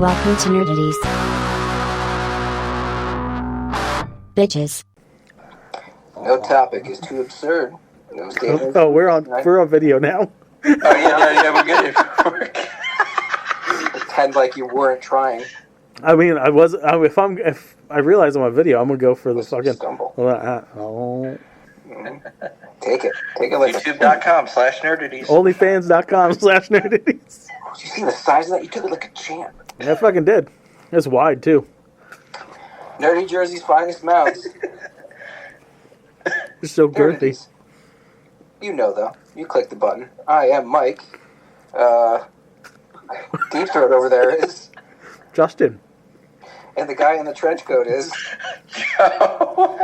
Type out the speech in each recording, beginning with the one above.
Welcome to Nerdities. Bitches. No topic is too absurd. No statement. Oh, we're on video now. Oh yeah, we're good. Pretend like you weren't trying. I mean, if I realize I'm on video, I'm gonna go for the fucking stumble. Oh. Take it like YouTube.com/nerdities. Onlyfans.com/nerdities. You see the size of that? You took it like a champ. Yeah, I fucking did. It's wide too. Nerdy Jersey's finest mouths. It's so girthy. Nerdities. You know though. You click the button. I am Mike. Deep Throat over there is Justin. And the guy in the trench coat is Joe.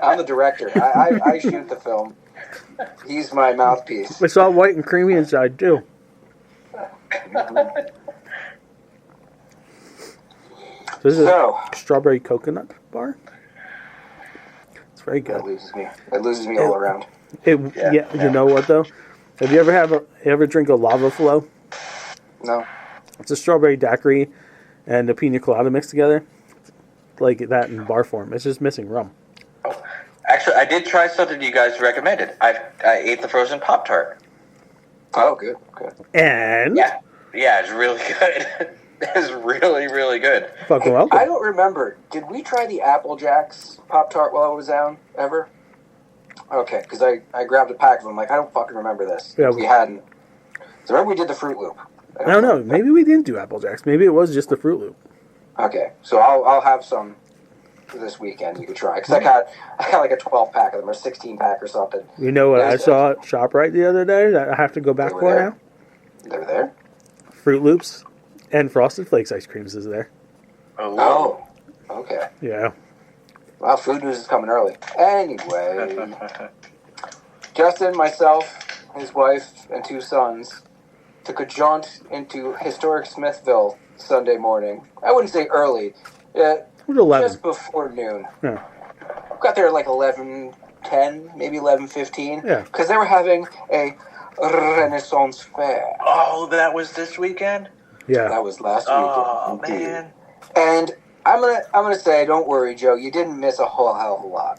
I'm the director. I shoot the film. He's my mouthpiece. It's all white and creamy inside too. This is a strawberry coconut bar. It's very good. It loses me all around. Yeah. You know what though? Have you ever drink a lava flow? No. It's a strawberry daiquiri and a pina colada mixed together, like that in bar form. It's just missing rum. Actually, I did try something you guys recommended. I ate the frozen Pop Tart. Oh, good. And yeah, it's really good. It's really, really good. Fucking welcome. I don't remember. Did we try the Apple Jacks Pop Tart while I was down ever? Okay, because I grabbed a pack of them. Like, I don't fucking remember this. Yeah, we hadn't. So remember we did the Fruit Loop. I don't know. Maybe we didn't do Apple Jacks. Maybe it was just the Fruit Loop. Okay, so I'll have some this weekend. You could try because I got like a 12-pack of them or 16-pack or something. You know what I saw at ShopRite the other day that I have to go back for now? They were there. Fruit Loops and Frosted Flakes ice creams is there. Oh, okay. Yeah. Well, food news is coming early. Anyway, Justin, myself, his wife, and 2 sons took a jaunt into historic Smithville Sunday morning. I wouldn't say early. It was 11. Just before noon. Yeah. Got there at like 11:10, maybe 11:15. Yeah. Because they were having a Renaissance fair. Oh, that was this weekend? Yeah. That was last weekend. Oh, man. And I'm gonna say, don't worry, Joe, you didn't miss a whole hell of a lot.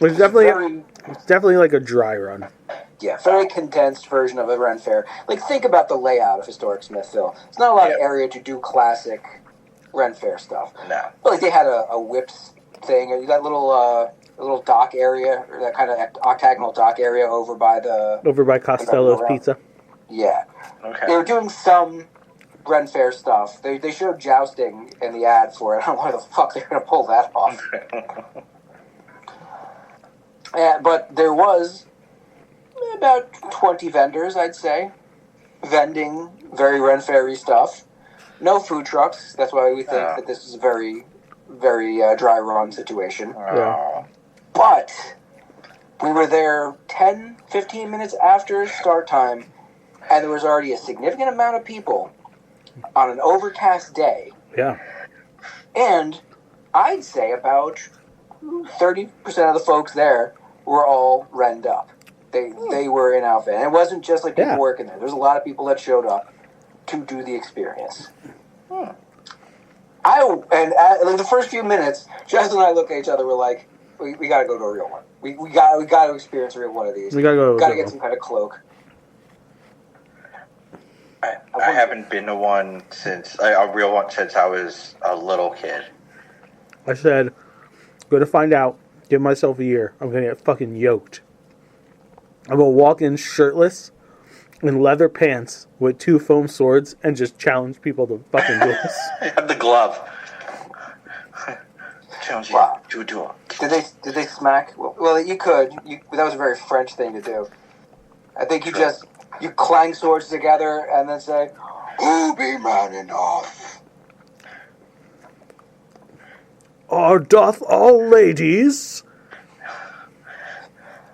It's definitely like a dry run. Yeah, very condensed version of a Ren Fair. Like, think about the layout of historic Smithville. It's not a lot of area to do classic Ren Fair stuff. No. But like, they had a whips thing, or that little dock area, or that kind of octagonal dock area over by Costello's Pizza. Yeah. Okay. They were doing some Ren Fair stuff. They showed jousting in the ad for it. I don't know why the fuck they're going to pull that off. But there was about 20 vendors, I'd say, vending very Ren Fair-y stuff. No food trucks. That's why we think that this is a very, very dry run situation. Yeah. But we were there 10, 15 minutes after start time, and there was already a significant amount of people on an overcast day. Yeah. And I'd say about 30% of the folks there were all renned up. They were in outfit. And it wasn't just like people working there. There's a lot of people that showed up to do the experience. Hmm. The first few minutes, Justin and I looked at each other. We're like, we got to go to a real one. We got to experience a real one of these. We got to get some kind of cloak. I haven't been to one a real one since I was a little kid. I said, going to find out. Give myself a year. I'm going to get fucking yoked. I'm going to walk in shirtless in leather pants with 2 foam swords and just challenge people to fucking do this. I have the glove. Challenge you to a duel. Did they smack? Well, you could. That was a very French thing to do. I think you clang swords together and then say, "Who be man enough?" Or doth all ladies?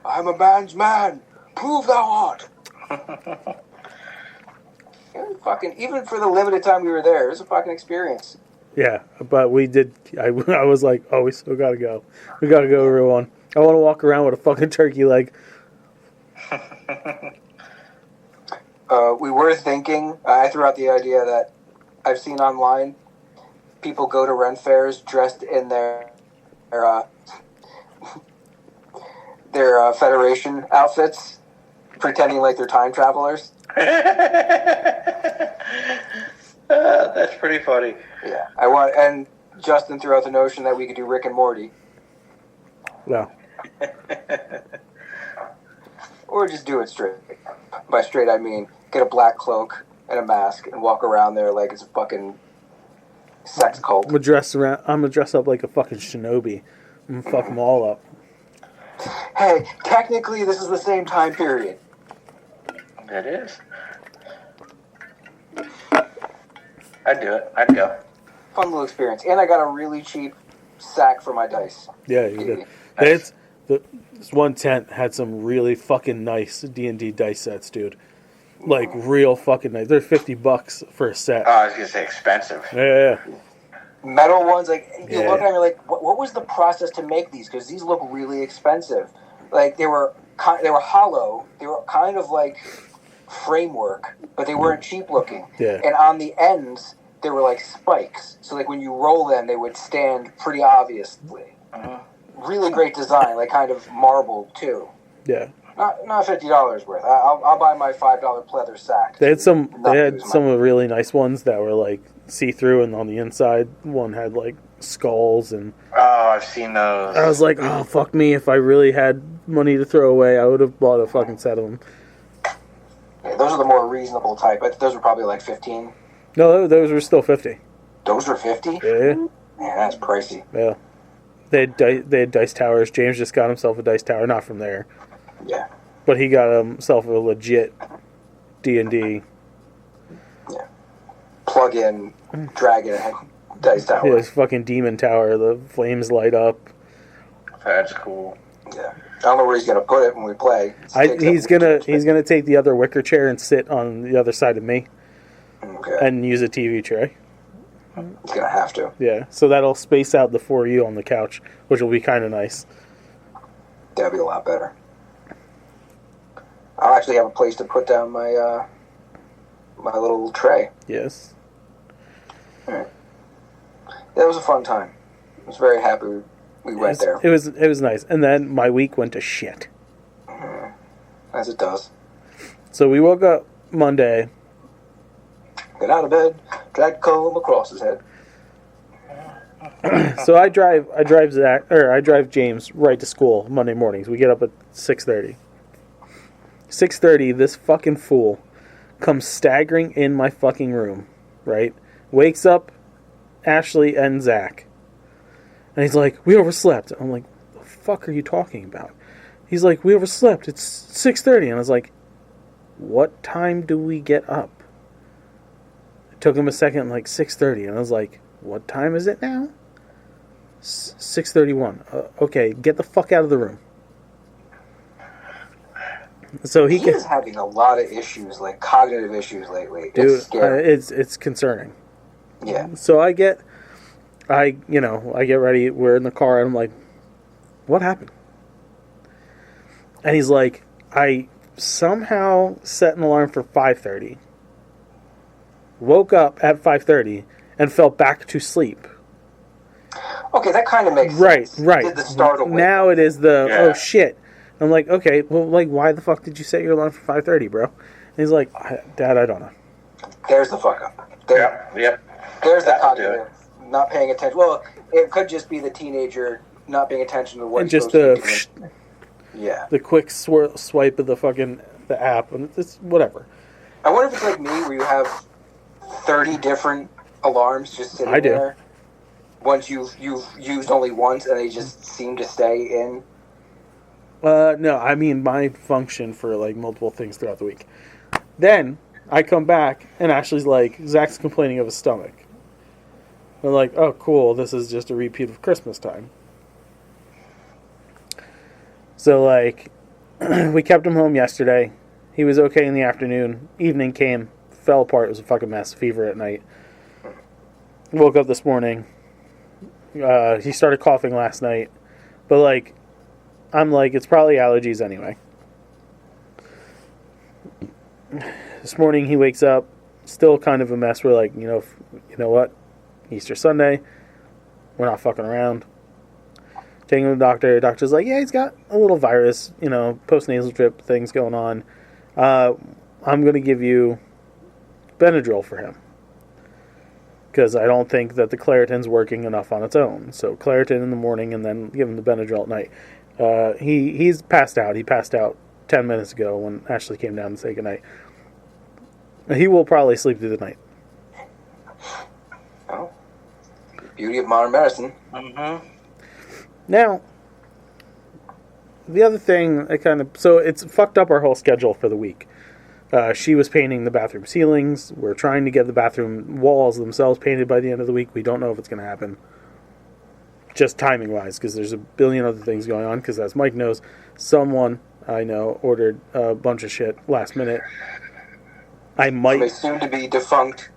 I'm a man's man. Prove thou art. Even for the limited time we were there, it was a fucking experience. Yeah, but we did. I was like, oh, we still gotta go. We gotta go to everyone. I want to walk around with a fucking turkey leg. We were thinking. I threw out the idea that I've seen online, people go to Ren fairs dressed in their Federation outfits, pretending like they're time travelers. That's pretty funny. Yeah, and Justin threw out the notion that we could do Rick and Morty, No. or just do it straight. By straight, I mean get a black cloak and a mask and walk around there like it's a fucking sex cult. I'm gonna dress up like a fucking shinobi. I'm gonna fuck them all up. Hey, technically, this is the same time period. It is. I'd do it. I'd go. Fun little experience, and I got a really cheap sack for my dice. Yeah, you did. Nice. This one tent had some really fucking nice D&D dice sets, dude. Like, real fucking nice. They're $50 for a set. Oh, I was going to say expensive. Yeah. Metal ones, like, you Yeah. look at them, you're like, what was the process to make these? Because these look really expensive. Like, they were hollow. They were kind of like framework, but they weren't cheap looking. Yeah. And on the ends, they were like spikes. So, like, when you roll them, they would stand pretty obviously. Really great design, like kind of marble, too. Yeah. Not $50 worth. I'll buy my $5 pleather sack. They had some of the really nice ones that were like see-through, and on the inside one had like skulls, and Oh, I've seen those. I was like, oh fuck me, if I really had money to throw away, I would have bought a fucking set of them. Yeah, those are the more reasonable type. Those were probably like 15. No, those were still 50. Those were 50? Yeah. Man, that's pricey. Yeah. They had dice towers. James just got himself a dice tower, not from there, Yeah. but he got himself a legit D&D. Yeah. Plug in dragon dice tower. Yeah, his fucking demon tower. The flames light up. That's cool. Yeah. I don't know where he's gonna put it when we play. He's gonna take the other wicker chair and sit on the other side of me, Okay. and use a TV tray. He's gonna have to. Yeah, so that'll space out the four of you on the couch, which will be kind of nice. That'd be a lot better. I'll actually have a place to put down my my little tray. Yes. That was a fun time. I was very happy we went there. It was nice, and then my week went to shit. As it does. So we woke up Monday. Get out of bed, drag the comb across his head. So I drive James right to school Monday mornings. We get up at 6:30. 6:30, this fucking fool comes staggering in my fucking room, right? Wakes up Ashley and Zach. And he's like, we overslept. I'm like, the fuck are you talking about? He's like, we overslept. It's 6:30. And I was like, what time do we get up? It took him a second, like 6:30. And I was like, what time is it now? 6:31. Okay, get the fuck out of the room. So He is having a lot of issues, like cognitive issues lately. dude, It's scary. it's concerning. Yeah. So I get ready. We're in the car, and I'm like, what happened? And he's like, I somehow set an alarm for 5:30. Woke up at 5:30 and fell back to sleep. Okay, that kind of makes Right. sense. Did the startle wake Now it is the Yeah. oh shit. I'm like, okay, well, like, why the fuck did you set your alarm for 5:30, bro? And he's like, Dad, I don't know. There's the fuck up. Yep. There's the That'll do cognitive. Not paying attention. Well, it could just be the teenager not paying attention to what And he's just supposed to be doing. Yeah. the quick swipe of the app, and it's whatever. I wonder if it's like me, where you have 30 different alarms just sitting I do. there. Once you've used only once, and they just seem to stay in. No, I mean my function for like multiple things throughout the week. Then I come back and Ashley's like, Zach's complaining of his stomach. I'm like, oh cool, this is just a repeat of Christmas time. So like, we kept him home yesterday. He was okay in the afternoon. Evening came, fell apart. It was a fucking mess. Fever at night. Woke up this morning. He started coughing last night, but like, I'm like, it's probably allergies anyway. This morning he wakes up, still kind of a mess. We're like, you know what? Easter Sunday, we're not fucking around. Taking him to the doctor. Doctor's like, yeah, he's got a little virus, post-nasal drip things going on. I'm going to give you Benadryl for him. Because I don't think that the Claritin's working enough on its own. So Claritin in the morning and then give him the Benadryl at night. He's passed out. He passed out 10 minutes ago when Ashley came down to say goodnight. He will probably sleep through the night. Oh. Beauty of modern medicine. Mm-hmm. Now, the other thing, so it's fucked up our whole schedule for the week. She was painting the bathroom ceilings. We're trying to get the bathroom walls themselves painted by the end of the week. We don't know if it's going to happen. Just timing-wise, because there's a billion other things going on. Because as Mike knows, someone I know ordered a bunch of shit last minute. A soon-to-be defunct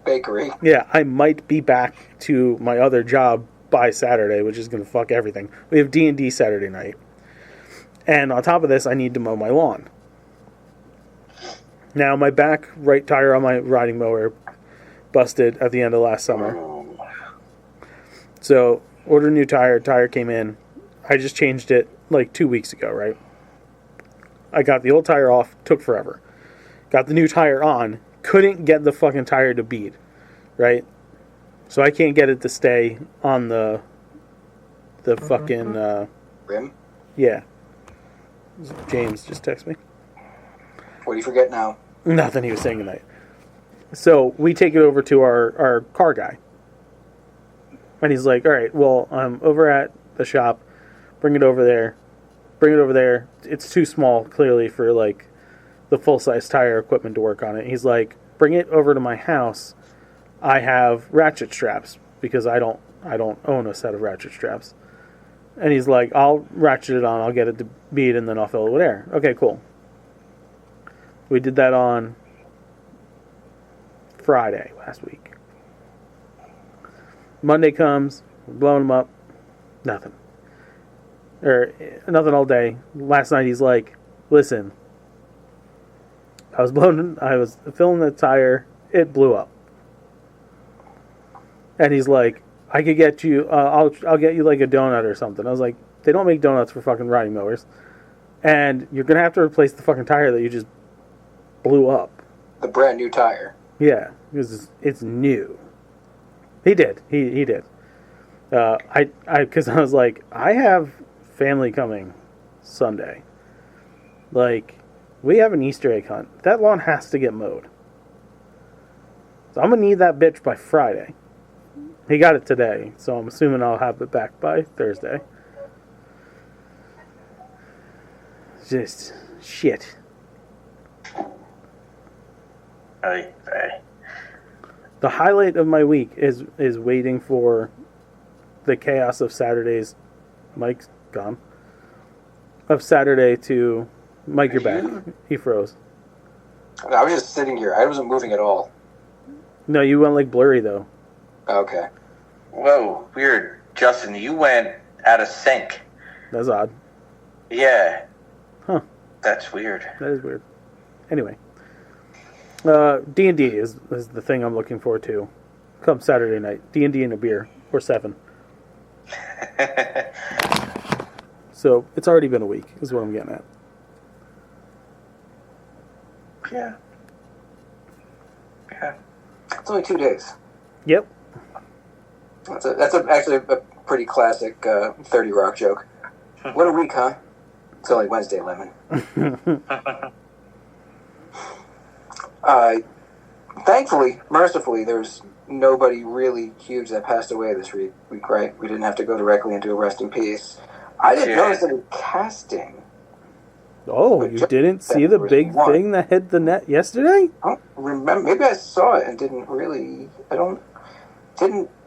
bakery. Yeah, I might be back to my other job by Saturday, which is going to fuck everything. We have D&D Saturday night. And on top of this, I need to mow my lawn. Now, my back right tire on my riding mower busted at the end of last summer. So, ordered a new tire. Tire came in. I just changed it like 2 weeks ago, right? I got the old tire off. Took forever. Got the new tire on. Couldn't get the fucking tire to bead, right? So I can't get it to stay on the fucking... Rim? Yeah. James just texted me. What do you forget now? Nothing, he was saying goodnight. So we take it over to our car guy. And he's like, all right, well, I'm over at the shop. Bring it over there. It's too small, clearly, for, like, the full-size tire equipment to work on it. He's like, bring it over to my house. I have ratchet straps because I don't own a set of ratchet straps. And he's like, I'll ratchet it on, I'll get it to bead, and then I'll fill it with air. Okay, cool. We did that on Friday last week. Monday comes, we're blowing them up, nothing. Nothing all day. Last night he's like, listen, I was filling the tire, it blew up. And he's like, I could get you, I'll get you like a donut or something. I was like, they don't make donuts for fucking riding mowers. And you're going to have to replace the fucking tire that you just blew up. The brand new tire. Yeah, because it's new. He did. He did. Because I was like, I have family coming Sunday. Like, we have an Easter egg hunt. That lawn has to get mowed. So I'm going to need that bitch by Friday. He got it today, so I'm assuming I'll have it back by Thursday. Just shit. Hey. The highlight of my week is waiting for the chaos of Saturdays. Mike's gone. Of Saturday to Mike, you're back. He froze. I was just sitting here. I wasn't moving at all. No, you went like blurry though. Okay. Whoa, weird. Justin, you went out of sync. That's odd. Yeah. Huh. That's weird. That is weird. Anyway. D&D is the thing I'm looking forward to. Come Saturday night. D&D and a beer. Or 7. So, it's already been a week, is what I'm getting at. Yeah. It's only 2 days. Yep. That's actually a pretty classic 30 Rock joke. What a week, huh? It's only Wednesday, Lemon. Thankfully, mercifully, there's nobody really huge that passed away this week, right? We didn't have to go directly into a rest in peace. I didn't notice any casting. Oh, you didn't see the big thing that hit the net yesterday? I don't remember. Maybe I saw it and didn't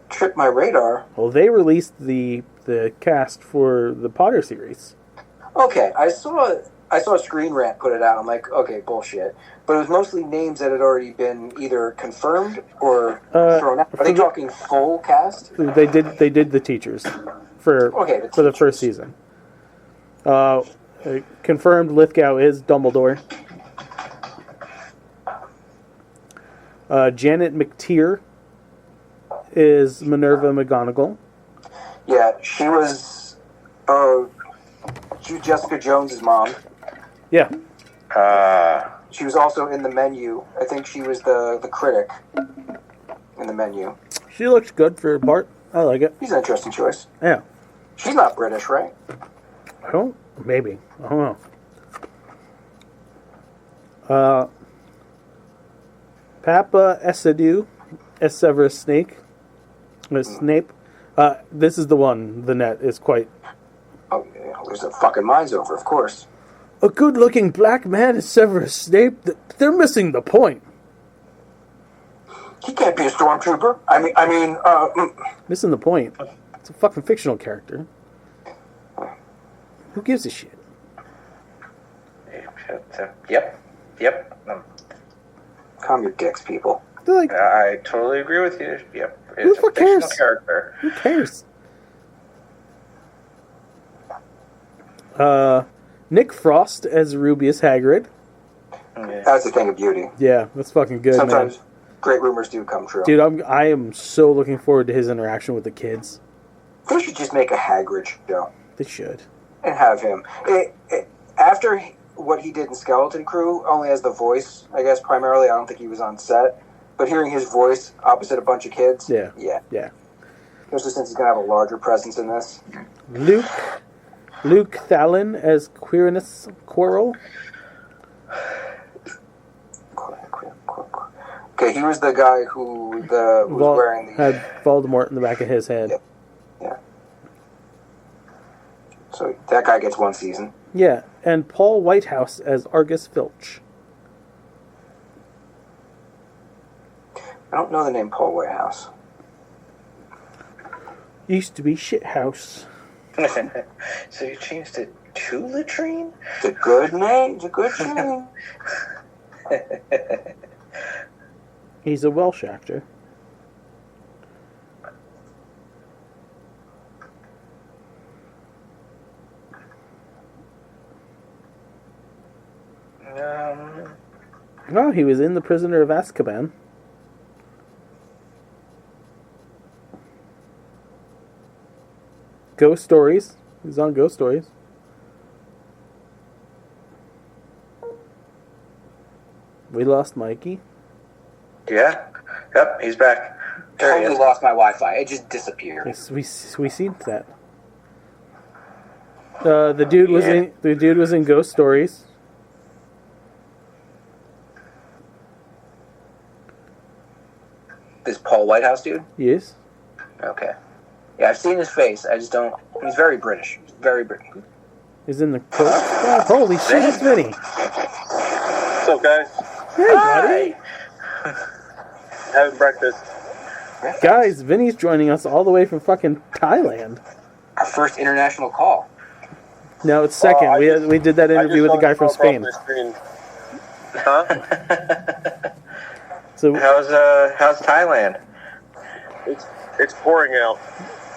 trip my radar. Well, they released the cast for the Potter series. Okay, I saw Screen Rant put it out. I'm like, okay, bullshit. But it was mostly names that had already been either confirmed or thrown out. Are they talking full cast? They did the teachers for the first season. Confirmed Lithgow is Dumbledore. Janet McTeer is Minerva McGonagall. Yeah, she was Jessica Jones's mom. Yeah. She was also in the menu. I think she was the critic in the menu. She looks good for Bart. I like it. She's an interesting choice. Yeah. She's not British, right? I don't. Maybe. I don't know. Papa Essedu as Severus Snape. Snape. This is the one. The net is quite. Oh, yeah, there's a fucking mine's over, of course. A good-looking black man is Severus Snape. They're missing the point. He can't be a stormtrooper. Missing the point. It's a fucking fictional character. Who gives a shit? Yep. Calm your dicks, people. They're like, I totally agree with you. Yep. Who the fuck cares? Character. Who cares? Nick Frost as Rubius Hagrid. Yeah. That's a thing of beauty. Yeah, that's fucking good, Sometimes man. great rumors do come true. Dude, I am so looking forward to his interaction with the kids. They should just make a Hagrid show They should. and have him. After what he did in Skeleton Crew, only as the voice, I guess, primarily. I don't think he was on set. But hearing his voice opposite a bunch of kids, Yeah. especially since he's going to have a larger presence in this. Luke Thallin as Quirinus Quirrell. Okay, he was the guy who was wearing the... Had Voldemort in the back of his head. Yeah. So that guy gets one season. Yeah, and Paul Whitehouse as Argus Filch. I don't know the name Paul Whitehouse. Used to be Shithouse. So you changed it to Latrine? It's a good name. It's a good name. He's a Welsh actor. Oh, he was in The Prisoner of Azkaban. Ghost Stories. He's on Ghost Stories. We lost Mikey. Yeah. Yep, he's back. There he Totally is. lost my Wi-Fi. It just disappeared. Yes, we seen that. The dude was in Ghost Stories. This Paul Whitehouse dude? Yes. Okay. Yeah, I've seen his face. I just don't... He's very British. Very British. He's in the oh, holy shit, it's Vinny. What's up, guys? Hey, buddy. Having breakfast. Guys, Vinny's joining us all the way from fucking Thailand. Our first international call. No, it's second. We did that interview with the guy from Spain. Huh? So, How's Thailand? It's pouring out.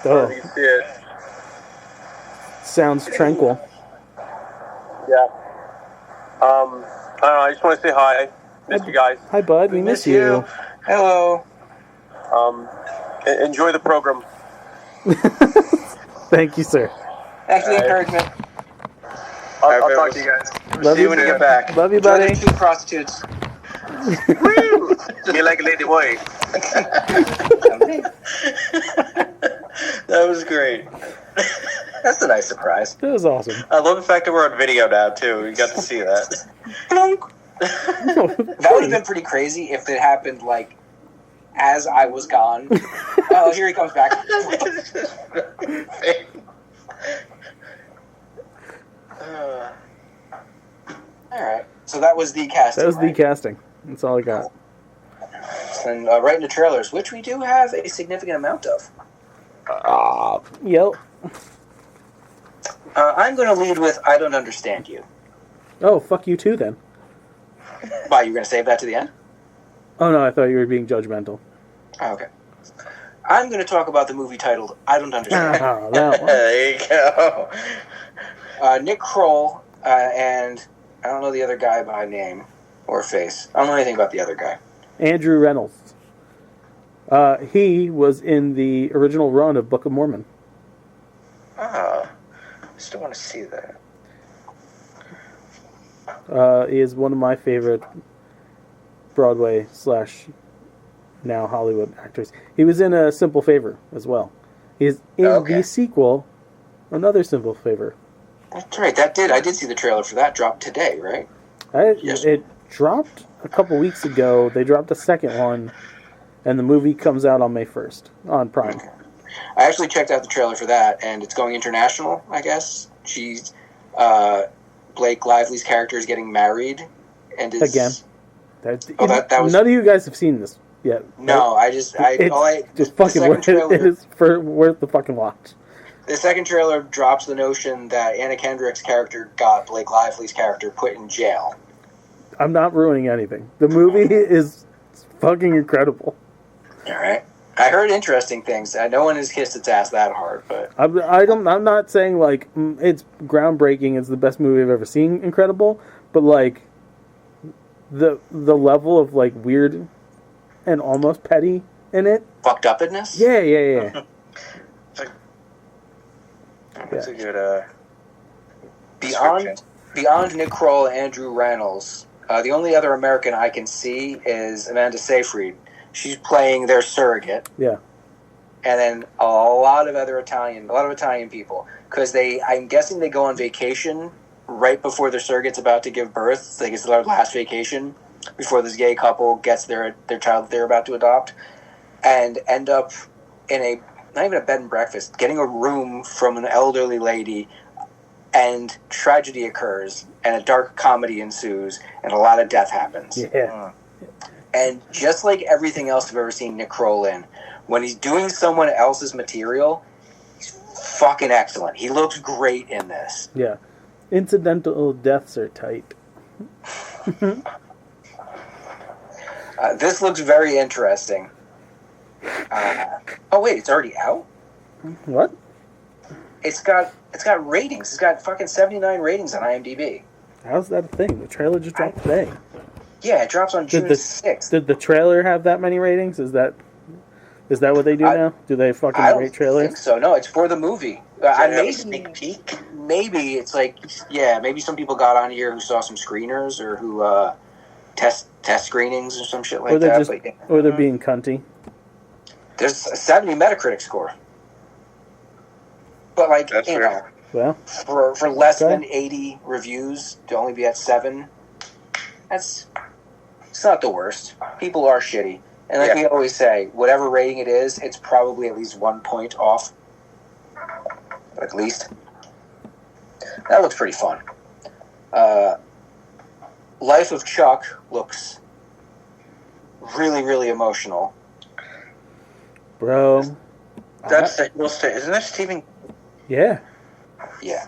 oh, You can see it. sounds tranquil. Yeah. I don't know. I just want to say hi. Miss you guys. Hi, bud. We miss you. Hello. Enjoy the program. Thank you, sir. Thanks for the encouragement. I'll talk to you guys. Love See you when you get back. Love you, Enjoy buddy. the two prostitutes. You like a lady boy. That was great. That's a nice surprise. That was awesome. I love the fact that we're on video now, too. We got to see that. That would have been pretty crazy if it happened, like, as I was gone. Oh, here he comes back. Alright, so that was the casting. That was the right? casting. That's all I got. And right into trailers, which we do have a significant amount of. Yep. I'm going to lead with I Don't Understand You. Oh, fuck you too, then. Why, you're going to save that to the end? Oh, no, I thought you were being judgmental. Oh, okay. I'm going to talk about the movie titled I Don't Understand You. Oh, that one. There you go. Nick Kroll and I don't know the other guy by name or face. I don't know anything about the other guy. Andrew Reynolds. He was in the original run of Book of Mormon. Ah, I still want to see that. He is one of my favorite Broadway / now Hollywood actors. He was in A Simple Favor as well. He's in the sequel, Another Simple Favor. That's right. I did see the trailer for that. Dropped today, right? Yes. It dropped a couple weeks ago. They dropped a second one, and the movie comes out on May 1st on Prime. Okay. I actually checked out the trailer for that, and it's going international, I guess. She's Blake Lively's character is getting married, and is Again. that was None of you guys have seen this yet. no. Right? Just fucking worth it. It is worth the fucking watch. The second trailer drops the notion that Anna Kendrick's character got Blake Lively's character put in jail. I'm not ruining anything. The movie is fucking incredible. All right. I heard interesting things. No one has kissed its ass that hard, but I'm not saying like it's groundbreaking. It's the best movie I've ever seen. Incredible, but like the level of like weird and almost petty in it. fucked upness. Yeah. That's a good Beyond Nick Kroll and Andrew Reynolds, the only other American I can see is Amanda Seyfried. She's playing their surrogate. Yeah. And then a lot of Italian people, because I'm guessing they go on vacation right before their surrogate's about to give birth. Like it's their last vacation before this gay couple gets their child that they're about to adopt, and end up in not even a bed and breakfast, getting a room from an elderly lady, and tragedy occurs, and a dark comedy ensues, and a lot of death happens. Yeah. And just like everything else I've ever seen Nick Kroll in, when he's doing someone else's material, he's fucking excellent. He looks great in this. Yeah. Incidental deaths are tight. This looks very interesting. Oh wait, it's already out? What? It's got ratings. It's got fucking 79 ratings on IMDb. How's that a thing? The trailer just dropped today. Yeah, it drops on June 6th. Did the trailer have that many ratings? Is that what they do now? Do they fucking rate trailers? I think so. No, it's for the movie. sneak peek. Maybe it's like, yeah, maybe some people got on here who saw some screeners or who test screenings or some shit like that. Or they're being cunty. There's a 70 Metacritic score. But like, That's you fair. know, Well, for less than 80 reviews to only be at 7, it's not the worst. People are shitty. And like we always say, whatever rating it is, it's probably at least 1 point off. At least. That looks pretty fun. Life of Chuck looks really, really emotional. bro. That's isn't that Stephen? Yeah. Yeah.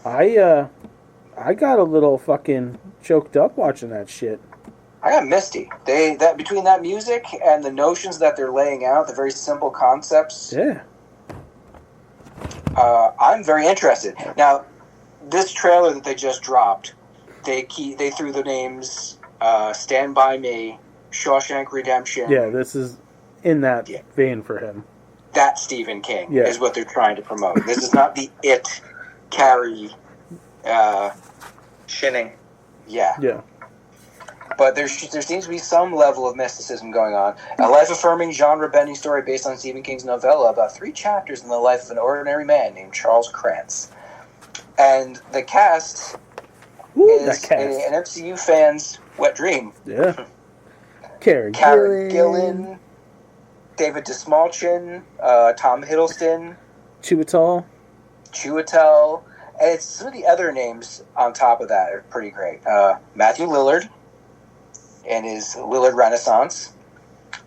I got a little fucking choked up watching that shit. I got misty. Between that music and the notions that they're laying out, the very simple concepts. Yeah. I'm very interested. Now, this trailer that they just dropped, they threw the names Stand By Me, Shawshank Redemption. Yeah, this is in that vein for him. That Stephen King is what they're trying to promote. This is not the It, Carrie, Shinning. Yeah. But there seems to be some level of mysticism going on. A life-affirming, genre-bending story based on Stephen King's novella about 3 chapters in the life of an ordinary man named Charles Krantz. And the cast is an MCU fan's wet dream. Yeah. Karen Gillan, David Dismalchin, Tom Hiddleston, Chiwetel, and it's some of the other names on top of that are pretty great. Matthew Lillard and his Lillard Renaissance,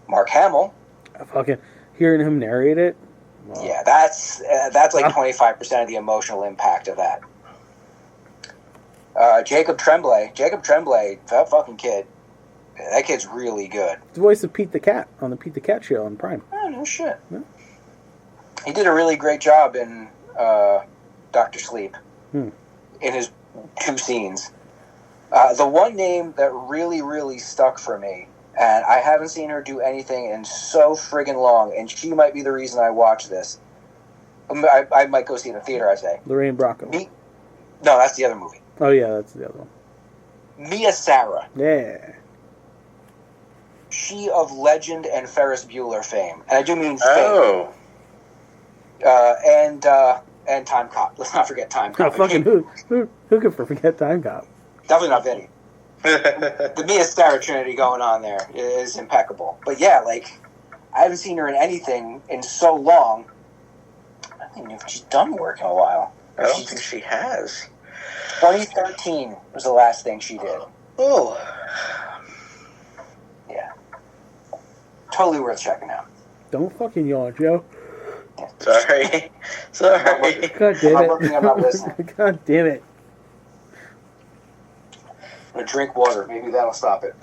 Mark Hamill. Fucking hearing him narrate it. Wow. Yeah, that's like 25% of the emotional impact of that. Jacob Tremblay, that fucking kid. That kid's really good. The voice of Pete the Cat on the Pete the Cat show on Prime. Oh, no shit. Yeah. He did a really great job in Dr. Sleep in his 2 scenes. The one name that really, really stuck for me, And I haven't seen her do anything in so friggin' long, and she might be the reason I watch this. I might go see it in the theater, I say. Lorraine Bracco. No, that's the other movie. Oh, yeah, that's the other one. Mia Sara. Yeah. She of Legend and Ferris Bueller fame. And I do mean fame. Oh. And Time Cop. Let's not forget Time Oh, Cop. fucking who could forget Time Cop? Definitely not Vinny. The Mia Sara Trinity going on there is impeccable. But yeah, like, I haven't seen her in anything in so long. I don't even know if she's done work in a while. I don't think she has. 2013 was the last thing she did. Oh. Yeah. Totally worth checking out. Don't fucking yawn, Joe. Sorry. God damn I'm not looking, I'm not it. listening. God damn it. I'm going to drink water. Maybe that'll stop it.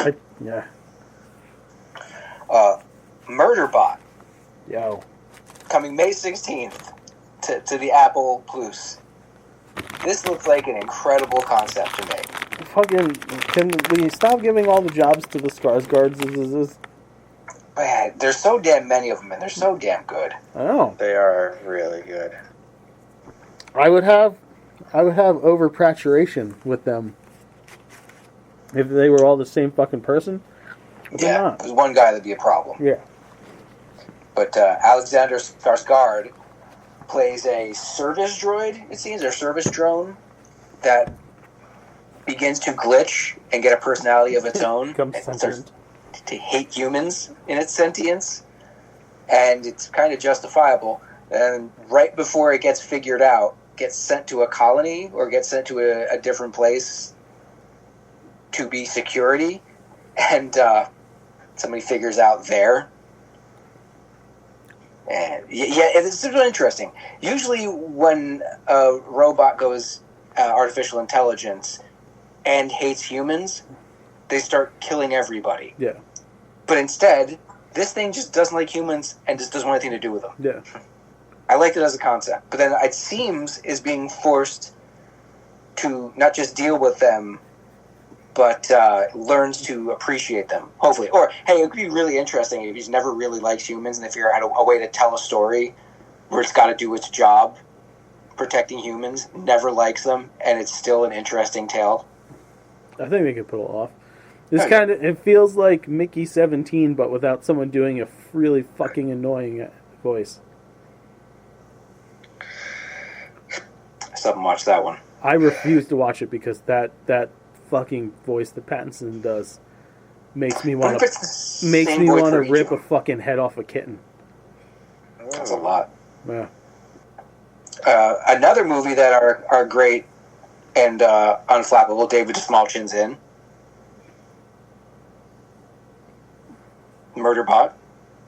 Yeah. Murderbot. Yo. Coming May 16th to the Apple Plus. This looks like an incredible concept to me. Fucking, can we stop giving all the jobs to the Skarsgårds? Man, there's so damn many of them, and they're so damn good. I know. They are really good. I would have overpraturation with them if they were all the same fucking person. But they're Yeah, not. there's one guy that'd be a problem. Yeah. But Alexander Skarsgård plays a service droid, it seems, or service drone that begins to glitch and get a personality of its own. Becomes and starts sentient. to hate humans in its sentience. And it's kind of justifiable. And right before it gets figured out, gets sent to a colony or gets sent to a different place to be security. And somebody figures out there. And yeah, it's really interesting. Usually when a robot goes artificial intelligence and hates humans, they start killing everybody. Yeah. But instead, this thing just doesn't like humans and just doesn't want anything to do with them. Yeah. I liked it as a concept. But then it seems is being forced to not just deal with them, but learns to appreciate them, hopefully. Or, hey, it could be really interesting if he's never really likes humans and they figure out a way to tell a story where it's got to do its job, protecting humans, never likes them, and it's still an interesting tale. I think they could pull it off. It feels like Mickey 17, but without someone doing a really fucking annoying voice. I still haven't watched that one. I refuse to watch it because that fucking voice that Pattinson does makes me want to rip a fucking head off a kitten. That's a lot. Yeah. Another movie that are great and unflappable, David Smallchin's in. Murderbot.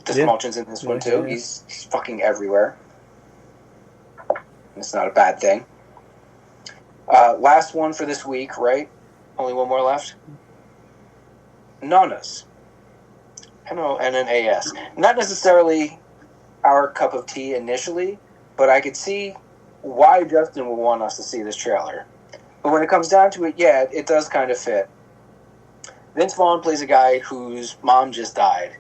Smallchin's in this one too. Yeah. He's fucking everywhere. It's not a bad thing. Last one for this week, right? Only one more left. Nanas. N-O-N-N-A-S. Not necessarily our cup of tea initially, but I could see why Justin would want us to see this trailer. But when it comes down to it, yeah, it does kind of fit. Vince Vaughn plays a guy whose mom just died,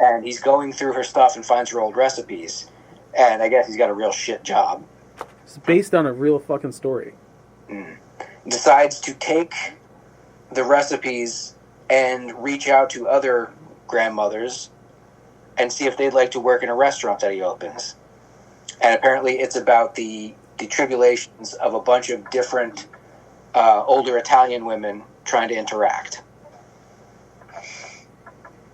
and he's going through her stuff and finds her old recipes, and I guess he's got a real shit job. It's based on a real fucking story. Decides to take the recipes and reach out to other grandmothers and see if they'd like to work in a restaurant that he opens. And apparently it's about the tribulations of a bunch of different older Italian women trying to interact.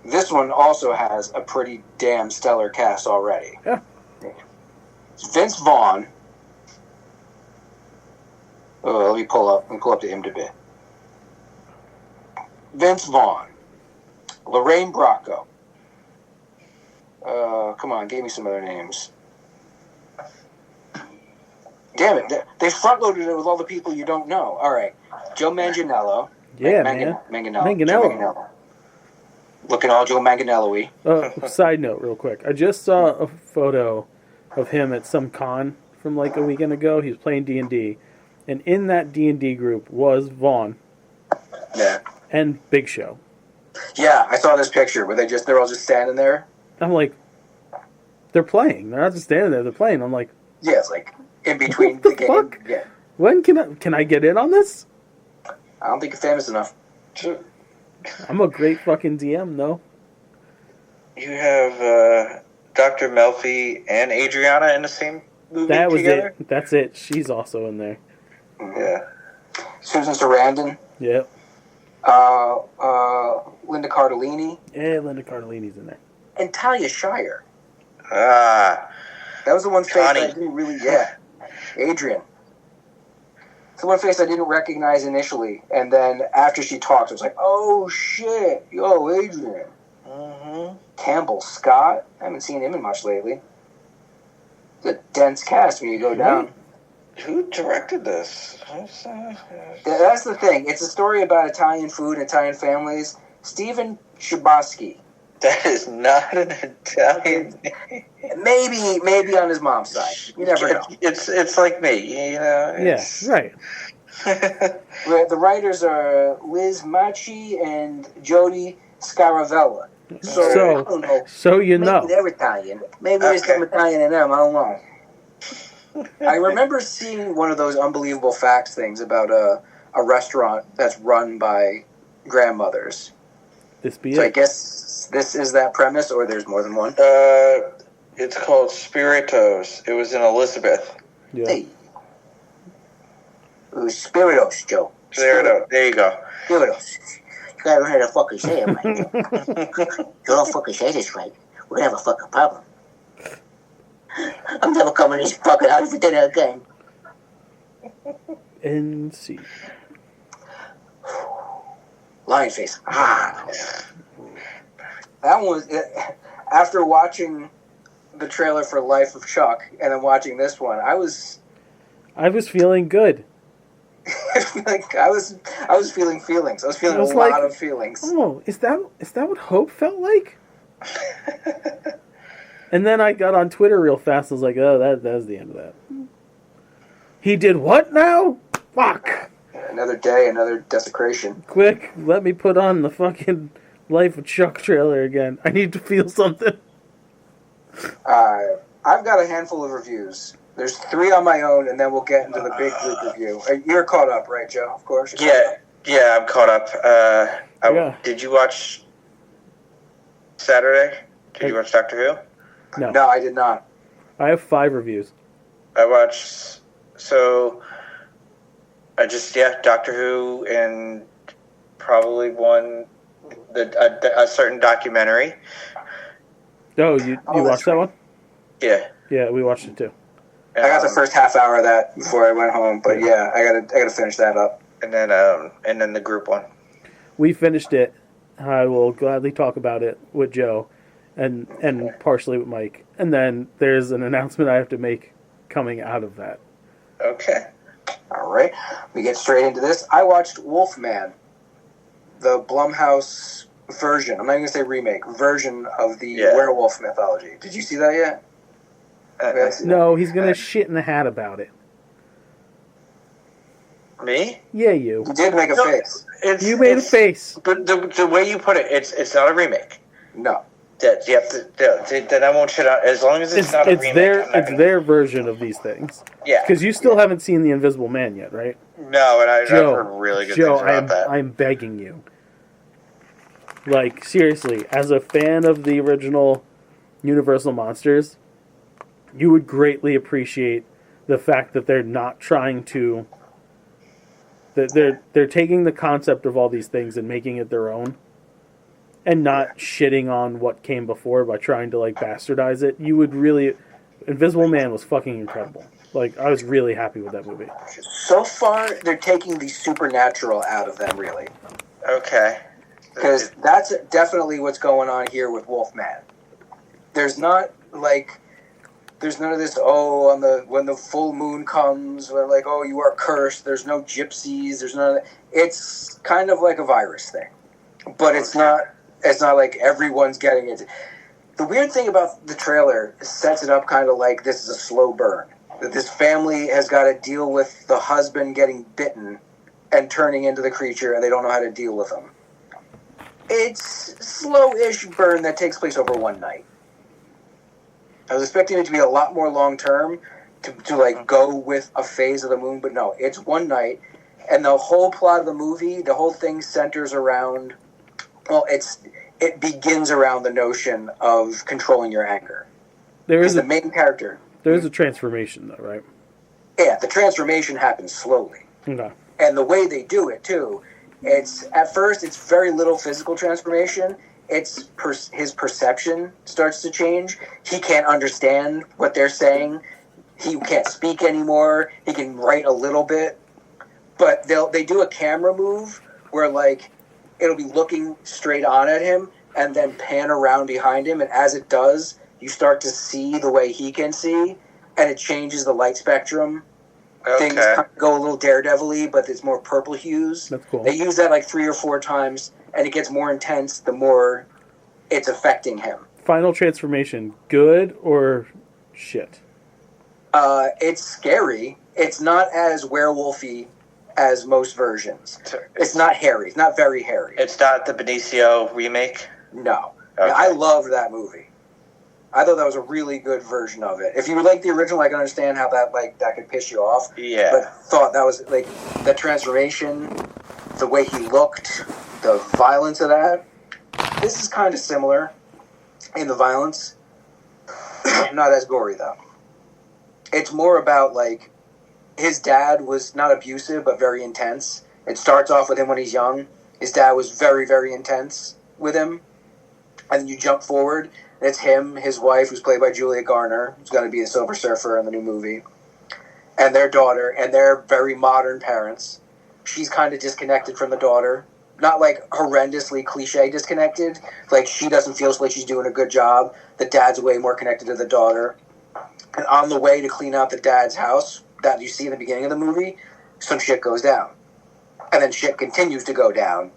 This one also has a pretty damn stellar cast already. Yeah. Vince Vaughn. Let me pull up the IMDb. Vince Vaughn, Lorraine Bracco. Come on, give me some other names. Damn it, they front-loaded it with all the people you don't know. All right, Joe Manganiello. Yeah, Manganiello. Looking all Joe Manganiello-y. Side note, real quick. I just saw a photo of him at some con from like a weekend ago. He was playing D&D. And in that D&D group was Vaughn. Yeah. And Big Show. Yeah, I saw this picture where they're all just standing there. I'm like, they're playing. They're not just standing there. They're playing. I'm like, Yeah, it's like in between what the the game. fuck? Yeah, When can I get in on this? I don't think you're famous enough. I'm a great fucking DM, though. You have Dr. Melfi and Adriana in the same movie That was together? it. That's it. She's also in there. Yeah. Susan Sarandon, Yep. Linda Cardellini, Yeah, Linda Cardellini's in there. and Talia Shire. Ah. That was the one face Connie. I didn't really. Yeah, Adrian. It's the one face I didn't recognize initially, and then after she talked, I was like, "Oh shit, yo, Adrian." Mm-hmm. Campbell Scott. I haven't seen him in much lately. It's a dense cast when you go down. Who directed this? That's the thing. It's a story about Italian food and Italian families. Stephen Chbosky. That is not an Italian name. Maybe on his mom's side. You never know. It's like me, you know. Yeah, right. The writers are Liz Macchi and Jody Scaravella. So, I don't know. So you Maybe know. they're Italian. Maybe there's some Italian in them. I don't know. I remember seeing one of those unbelievable facts things about a restaurant that's run by grandmothers. This be So I it. guess this is that premise, or there's more than one. It's called Spiritos. It was in Elizabeth. Yeah. Hey. It was Spiritos, Joe. There you go. Spiritos. You gotta learn how to fucking say it right, Joe. You don't fucking say this right, we're gonna have a fucking problem. I'm never coming to this fucking house for dinner again. NC. Lion face. Ah. That one was... After watching the trailer for Life of Chuck and then watching this one, I was feeling good. like I was feeling feelings. I was feeling a lot of feelings. Oh, is that what hope felt like? And then I got on Twitter real fast. I was like, oh, that's the end of that. He did what now? Fuck. Another day, another desecration. Quick, let me put on the fucking Life of Chuck trailer again. I need to feel something. I've got a handful of reviews. There's 3 on my own, and then we'll get into the big group review. You're caught up, right, Joe? Of course. Yeah, I'm caught up. Yeah. Did you watch Saturday? Did you watch Doctor Who? No. No, I did not. I have 5 reviews. I watched, Doctor Who, and probably a certain documentary. Oh, you watched that one? Yeah. Yeah, we watched it too. I got the first half hour of that before I went home, but yeah, I gotta finish that up. And then the group one. We finished it. I will gladly talk about it with Joe, and partially with Mike. And then there's an announcement I have to make coming out of that. Okay. All right, we get straight into this. I watched Wolfman, the Blumhouse version. I'm not going to say remake, version of the werewolf mythology. Did you see that yet? No, he's gonna shit in the hat about it. Me? Yeah, you. You did make a face. You made a face. But the way you put it, it's not a remake. No. Then I won't shit out. As long as it's not a remake. It's their version of these things. Yeah. Because you still haven't seen The Invisible Man yet, right? No, and I've Joe, heard really good things about that. I'm begging you. Like, seriously, as a fan of the original Universal Monsters, you would greatly appreciate the fact that they're not trying to... that they're taking the concept of all these things and making it their own, and not shitting on what came before by trying to, like, bastardize it. You would really... Invisible Man was fucking incredible. Like, I was really happy with that movie. So far, they're taking the supernatural out of them, really. Okay. Because that's definitely what's going on here with Wolfman. There's not, like... There's none of this, when the full moon comes, when like, oh, you are cursed, there's no gypsies, there's none of that. It's kind of like a virus thing. But it's not like everyone's getting it. The weird thing about the trailer sets it up kind of like this is a slow burn. That this family has got to deal with the husband getting bitten and turning into the creature, and they don't know how to deal with him. It's slow-ish burn that takes place over one night. I was expecting it to be a lot more long-term, to like go with a phase of the moon, but no, it's one night, and the whole plot of the movie, the whole thing centers around, well, it begins around the notion of controlling your anger. There is the main character. There is a transformation, though, right? Yeah, the transformation happens slowly. Okay. And the way they do it, too, at first, it's very little physical transformation. It's his perception starts to change. He can't understand what they're saying. He can't speak anymore. He can write a little bit. But they do a camera move where, like, it'll be looking straight on at him and then pan around behind him. And as it does, you start to see the way he can see. And it changes the light spectrum. Okay. Things kind of go a little daredevil-y, but it's more purple hues. That's cool. They use that like 3 or 4 times, and it gets more intense the more it's affecting him. Final transformation, good or shit? It's scary. It's not as werewolfy as most versions. It's not hairy. It's not very hairy. It's not the Benicio remake? No. Okay. I loved that movie. I thought that was a really good version of it. If you like the original, I can understand how that could piss you off. Yeah. But thought that was like the transformation, the way he looked, the violence of that. This is kind of similar in the violence. Not as gory though. It's more about like his dad was not abusive but very intense. It starts off with him when he's young. His dad was very, very intense with him. And then you jump forward. It's him, his wife, who's played by Julia Garner, who's going to be the Silver Surfer in the new movie, and their daughter, and they're very modern parents. She's kind of disconnected from the daughter. Not like horrendously cliche disconnected. Like she doesn't feel like she's doing a good job. The dad's way more connected to the daughter. And on the way to clean out the dad's house that you see in the beginning of the movie, some shit goes down. And then shit continues to go down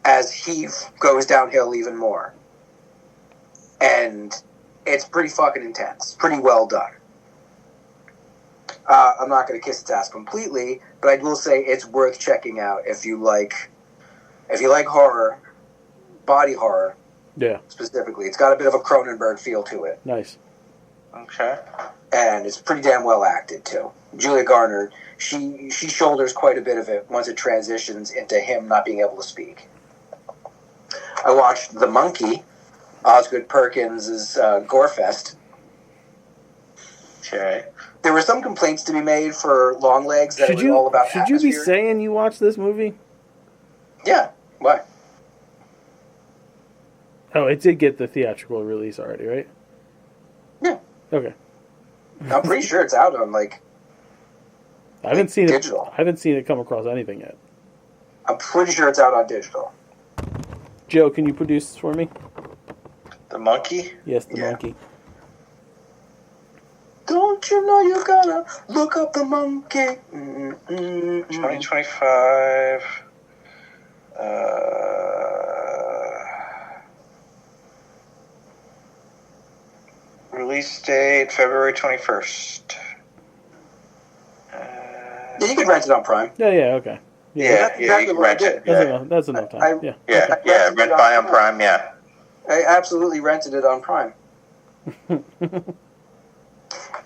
as he goes downhill even more. And it's pretty fucking intense. Pretty well done. I'm not going to kiss its ass completely, but I will say it's worth checking out if you like horror, body horror. Yeah. Specifically. It's got a bit of a Cronenberg feel to it. Nice. Okay. And it's pretty damn well acted, too. Julia Garner, she shoulders quite a bit of it once it transitions into him not being able to speak. I watched The Monkey, Osgood Perkins' Gorefest. Okay. There were some complaints to be made for Longlegs that it was all about Should you be atmosphere. saying you watched this movie? Yeah. Why? Oh, it did get the theatrical release already, right? Yeah. Okay. I'm pretty sure it's out on, like, I haven't seen digital. it. I haven't seen it come across anything yet. I'm pretty sure it's out on digital. Joe, can you produce this for me? The Monkey? Yes, the Yeah. monkey. Don't you know you gotta look up the monkey? 2025. Release date February 21st. Yeah, you could rent it on Prime. Yeah, okay. Yeah, That's you exactly can what I rent did. it. That's Yeah, enough. That's enough time. I- Yeah. yeah, rent by on Prime, yeah. I absolutely rented it on Prime.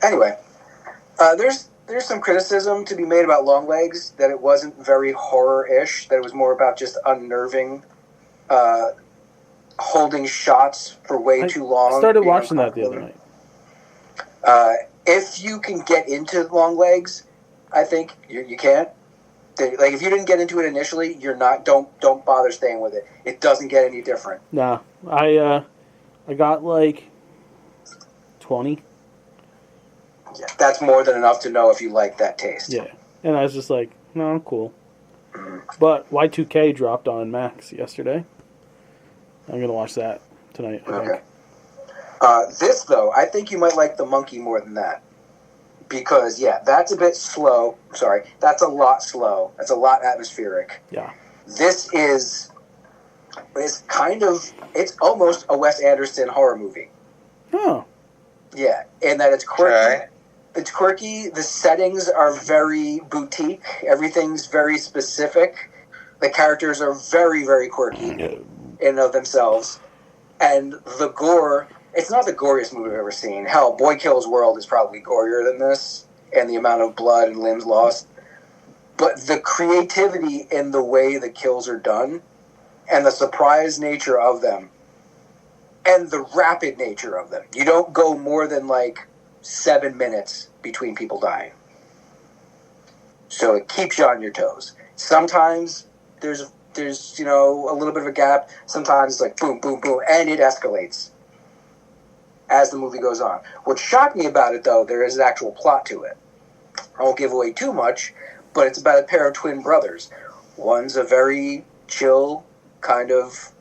Anyway, there's some criticism to be made about Longlegs, that it wasn't very horror-ish, that it was more about just unnerving, holding shots for way too long. I started being watching that the other night. If you can get into Longlegs, I think you can. Like if you didn't get into it initially, you're not. Don't bother staying with it. It doesn't get any different. Nah, I got like 20. Yeah, that's more than enough to know if you like that taste. Yeah, and I was just like, no, I'm cool. But Y2K dropped on Max yesterday. I'm gonna watch that tonight. I think. Okay. This though, I think you might like The Monkey more than that. Because, yeah, that's a bit slow. Sorry, that's a lot slow. That's a lot atmospheric. Yeah. This is it's almost a Wes Anderson horror movie. Oh. Yeah, in that it's quirky. Okay. It's quirky. The settings are very boutique. Everything's very specific. The characters are very, very quirky. in and of themselves. And the gore, it's not the goriest movie I've ever seen. Hell, Boy Kills World is probably gorier than this, and the amount of blood and limbs lost. But the creativity in the way the kills are done, and the surprise nature of them, and the rapid nature of them. You don't go more than 7 minutes between people dying. So it keeps you on your toes. Sometimes there's a little bit of a gap. Sometimes it's boom, boom, boom, and it escalates as the movie goes on. What shocked me about it, though, there is an actual plot to it. I won't give away too much, but it's about a pair of twin brothers. One's a very chill, kind of,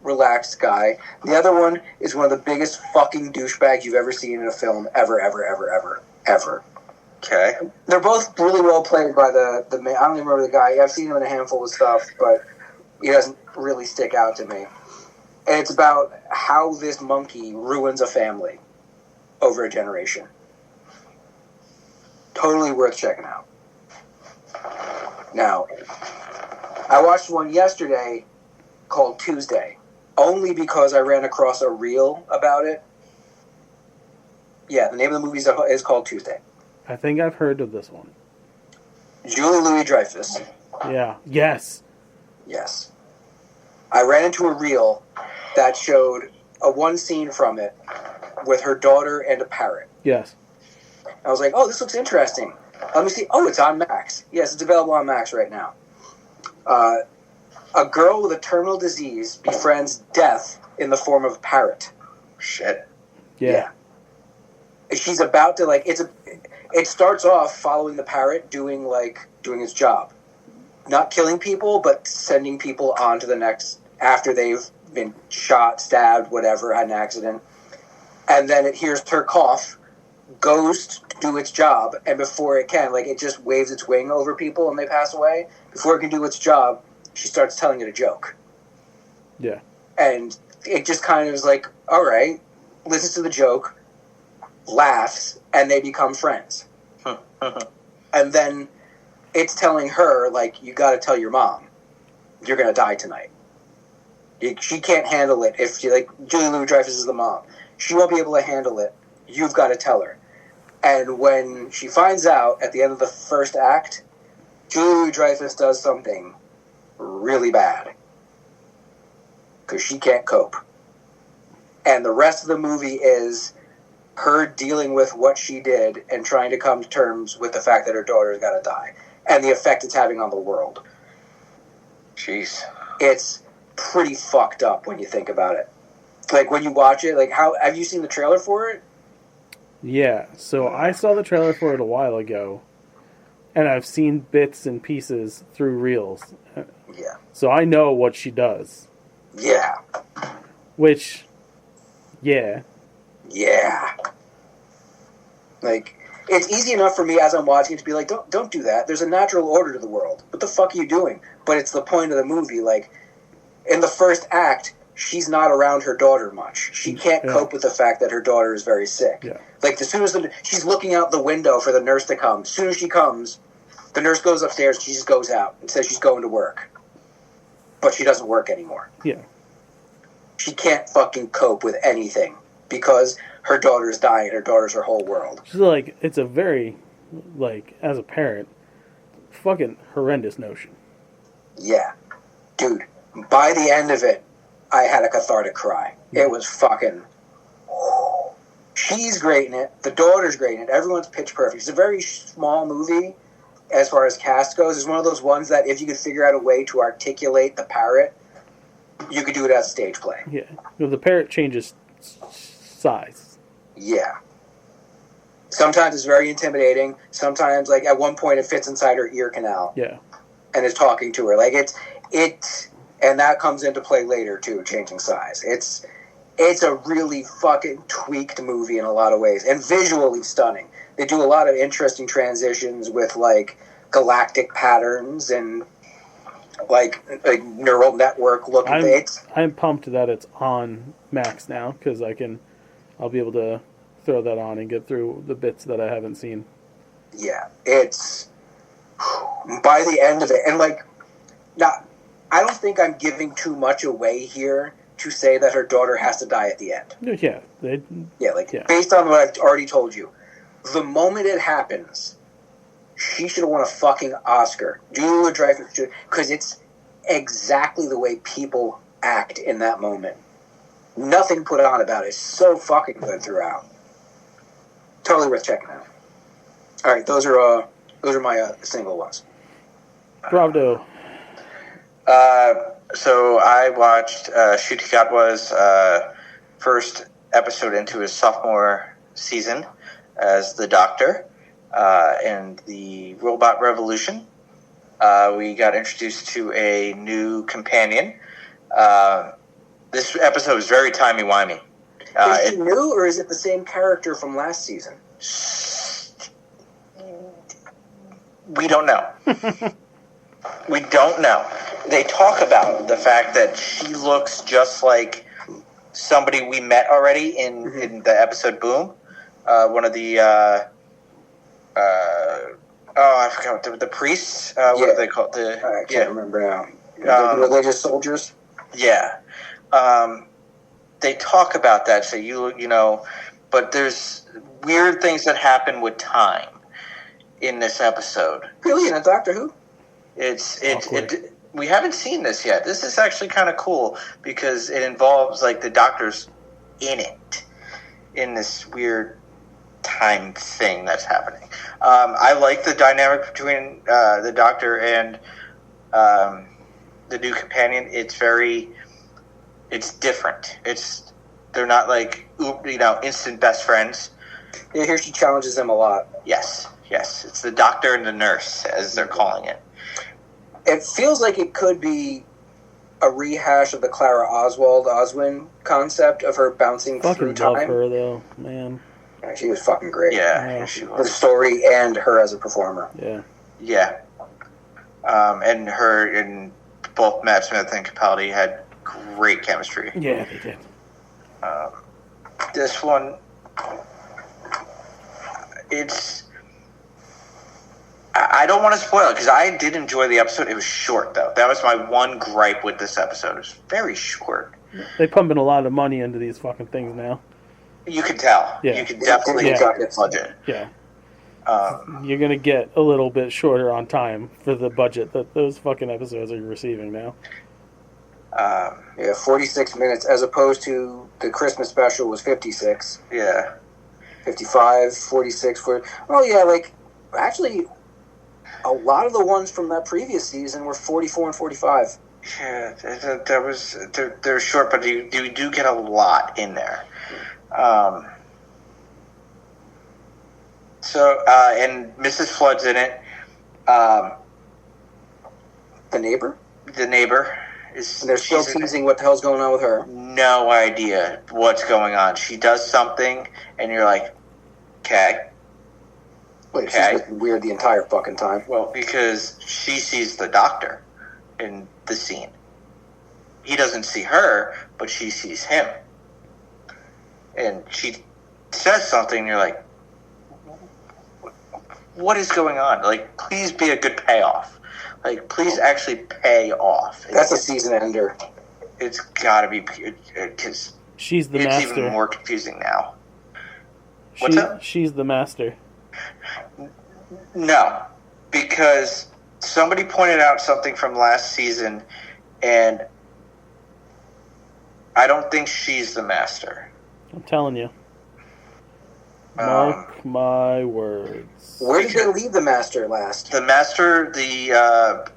relaxed guy. The other one is one of the biggest fucking douchebags you've ever seen in a film, ever, ever, ever, ever, ever. Okay. They're both really well played by the man. I don't even remember the guy. I've seen him in a handful of stuff, but he doesn't really stick out to me. And it's about how this monkey ruins a family over a generation. Totally worth checking out. Now, I watched one yesterday called Tuesday, only because I ran across a reel about it. Yeah, the name of the movie is called Tuesday. I think I've heard of this one. Julie Louis-Dreyfus. Yeah. Yes. Yes. I ran into a reel that showed one scene from it with her daughter and a parrot. Yes. I was like, oh, this looks interesting. Let me see. Oh, it's on Max. Yes, it's available on Max right now. A girl with a terminal disease befriends death in the form of a parrot. Shit. Yeah. She's about to it starts off following the parrot doing its job. Not killing people, but sending people on to the next after they've been shot, stabbed, whatever, had an accident. And then it hears her cough, goes to do its job, and before it can, it just waves its wing over people and they pass away. Before it can do its job, she starts telling it a joke. Yeah. And it just kind of is all right, listens to the joke, laughs, and they become friends. And then it's telling her, you got to tell your mom, you're going to die tonight. She can't handle it. If Julie Louis-Dreyfus is the mom, she won't be able to handle it. You've got to tell her. And when she finds out at the end of the first act, Julie Louis-Dreyfus does something really bad because she can't cope. And the rest of the movie is her dealing with what she did and trying to come to terms with the fact that her daughter's got to die and the effect it's having on the world. Jeez. It's pretty fucked up when you think about it. When you watch it, how have you seen the trailer for it? Yeah, so I saw the trailer for it a while ago, and I've seen bits and pieces through reels. Yeah. So I know what she does. Yeah. Which, yeah. Yeah. It's easy enough for me as I'm watching it to be don't do that. There's a natural order to the world. What the fuck are you doing? But it's the point of the movie. In the first act, she's not around her daughter much. She can't cope with the fact that her daughter is very sick. Yeah. As soon as she's looking out the window for the nurse to come. As soon as she comes, the nurse goes upstairs and she just goes out and says she's going to work. But she doesn't work anymore. Yeah. She can't fucking cope with anything because her daughter's dying. Her daughter's her whole world. So, it's a very, as a parent, fucking horrendous notion. Yeah. Dude, by the end of it, I had a cathartic cry. Yeah. It was fucking... She's great in it. The daughter's great in it. Everyone's pitch perfect. It's a very small movie as far as cast goes. It's one of those ones that if you could figure out a way to articulate the parrot, you could do it as a stage play. Yeah. The parrot changes size. Yeah. Sometimes it's very intimidating. Sometimes, at one point, it fits inside her ear canal. Yeah. And is talking to her. And that comes into play later, too, changing size. It's a really fucking tweaked movie in a lot of ways. And visually stunning. They do a lot of interesting transitions with, galactic patterns and, neural network looking things. I'm pumped that it's on Max now, because I'll be able to throw that on and get through the bits that I haven't seen. Yeah, it's... By the end of it, and, now... I don't think I'm giving too much away here to say that her daughter has to die at the end. Yeah. Based on what I've already told you, the moment it happens, she should have won a fucking Oscar. Julia Dreyfus should, because it's exactly the way people act in that moment. Nothing put on about it. It's so fucking good throughout. Totally worth checking out. All right, those are my single ones. Bravo. So I watched Shuti Gatwa's first episode into his sophomore season as the Doctor in the Robot Revolution. We got introduced to a new companion. This episode is very timey-wimey. Is she new, or is it the same character from last season? We don't know. We don't know. They talk about the fact that she looks just like somebody we met already in the episode Boom. One of the I forgot what the priests. What are they called? I can't remember now. The religious soldiers. Yeah. They talk about that. So you know, but there's weird things that happen with time in this episode. Really, in a Doctor Who? We haven't seen this yet. This is actually kind of cool because it involves like the Doctor's in it in this weird time thing that's happening. I like the dynamic between the Doctor and the new companion. It's different. They're not like instant best friends. Yeah, here she challenges them a lot. Yes. It's the Doctor and the nurse, as they're calling it. It feels like it could be a rehash of the Clara Oswin concept of her bouncing through time. Love her though, man. Yeah, she was fucking great. Yeah, she was. The story and her as a performer. Yeah. And her and both Matt Smith and Capaldi had great chemistry. Yeah, they did. This one, I don't want to spoil it because I did enjoy the episode. It was short, though. That was my one gripe with this episode. It was very short. They're pumping a lot of money into these fucking things now. You can tell. Yeah. You can definitely tell the budget. Yeah. You're going to get a little bit shorter on time for the budget that those fucking episodes are receiving now. 46 minutes as opposed to the Christmas special was 56. Yeah. 55, 46. Actually, a lot of the ones from that previous season were 44 and 45. Yeah, that was they're short, but you do get a lot in there. And Mrs. Flood's in it. The neighbor? The neighbor is. And they're still teasing what the hell's going on with her. No idea what's going on. She does something, and you're like, okay. Wait, she's looking weird the entire fucking time. Well, because she sees the Doctor in the scene. He doesn't see her, but she sees him. And she says something, and you're like, what is going on? Like, please be a good payoff. Like, please actually pay off. That's a season ender. It's got to be, because she's the master. It's even more confusing now. What's that? She's the master. No, because somebody pointed out something from last season, and I don't think she's the master. I'm telling you. Mark my words. Where did they leave the master last? The master, the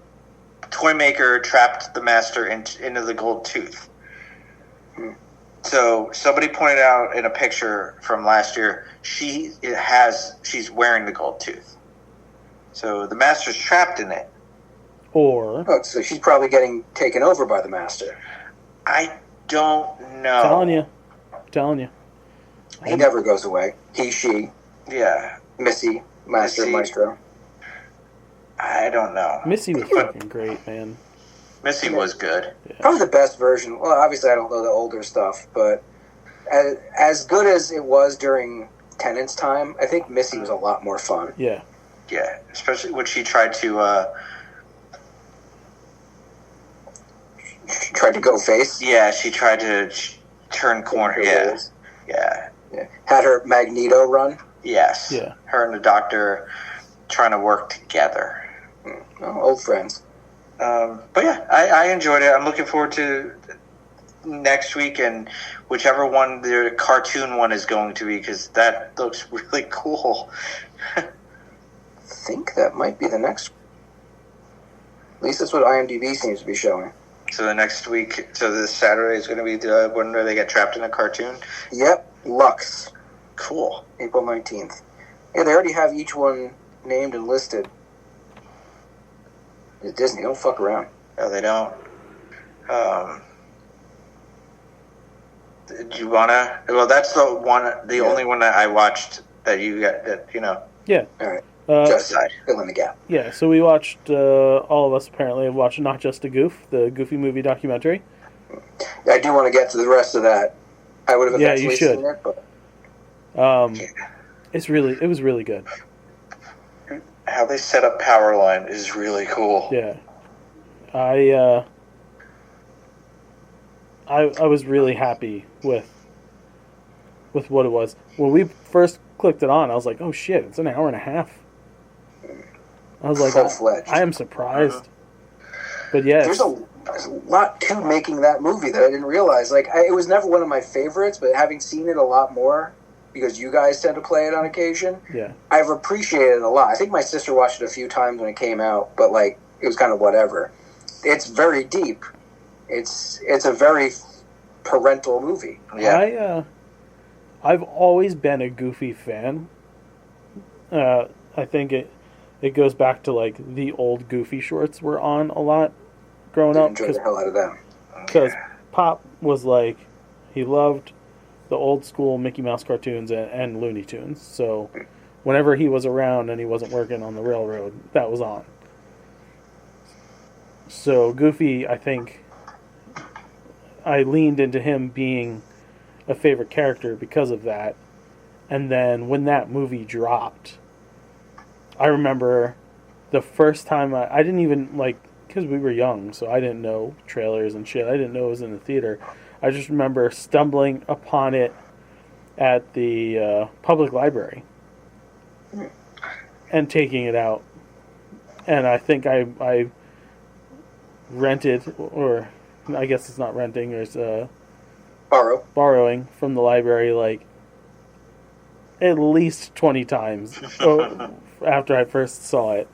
toy maker trapped the master into the gold tooth. So somebody pointed out in a picture from last year, she's wearing the gold tooth. So the master's trapped in it. Or so she's probably getting taken over by the master. I don't know. Telling you. He never goes away. He, she. Yeah. Missy, master, maestro. I don't know. Missy was fucking great, man. Missy was good. Yeah. Probably the best version. Well, obviously I don't know the older stuff, but as good as it was during Tennant's time, I think Missy was a lot more fun. Yeah. Yeah, especially when she tried to tried to go face. Yeah, she tried to turn corner. Yeah. Yeah. Had her Magneto run. Yes. Yeah. Her and the Doctor trying to work together. Oh, old friends. But yeah, I enjoyed it. I'm looking forward to next week and whichever one the cartoon one is going to be, because that looks really cool. I think that might be the next. At least that's what IMDb seems to be showing. So the next week, so this Saturday is going to be the one where they get trapped in a cartoon? Yep, Lux. Cool. April 19th. Yeah, they already have each one named and listed. It's Disney, don't fuck around. No, they don't. Do you wanna? Well, that's the only one that I watched that you got. That Yeah. All right. Just fill in the gap. Yeah, so we watched, all of us apparently have watched Not Just A Goof, the Goofy movie documentary. I do want to get to the rest of that. I would have eventually you should. seen it, but It was really good. How they set up Powerline is really cool. Yeah. I was really happy with what it was. When we first clicked it on, I was like, oh shit, it's an hour and a half. I was like, full-fledged. I am surprised. But yeah. There's a lot to making that movie that I didn't realize. Like, it was never one of my favorites, but having seen it a lot more, because you guys tend to play it on occasion, yeah, I've appreciated it a lot. I think my sister watched it a few times when it came out, but like, it was kind of whatever. It's very deep. It's a very parental movie. Yeah. I've always been a Goofy fan. I think it goes back to like the old Goofy shorts were on a lot growing up. Enjoy the hell out of them. Because Pop was like, he loved the old school Mickey Mouse cartoons and Looney Tunes. So whenever he was around and he wasn't working on the railroad, that was on. So Goofy, I think, I leaned into him being a favorite character because of that. And then when that movie dropped, I remember the first time I didn't even, like, because we were young, so I didn't know trailers and shit. I didn't know it was in the theater. I just remember stumbling upon it at the public library and taking it out. And I think I rented, or I guess it's not renting, there's borrowing from the library, like, at least 20 times after I first saw it.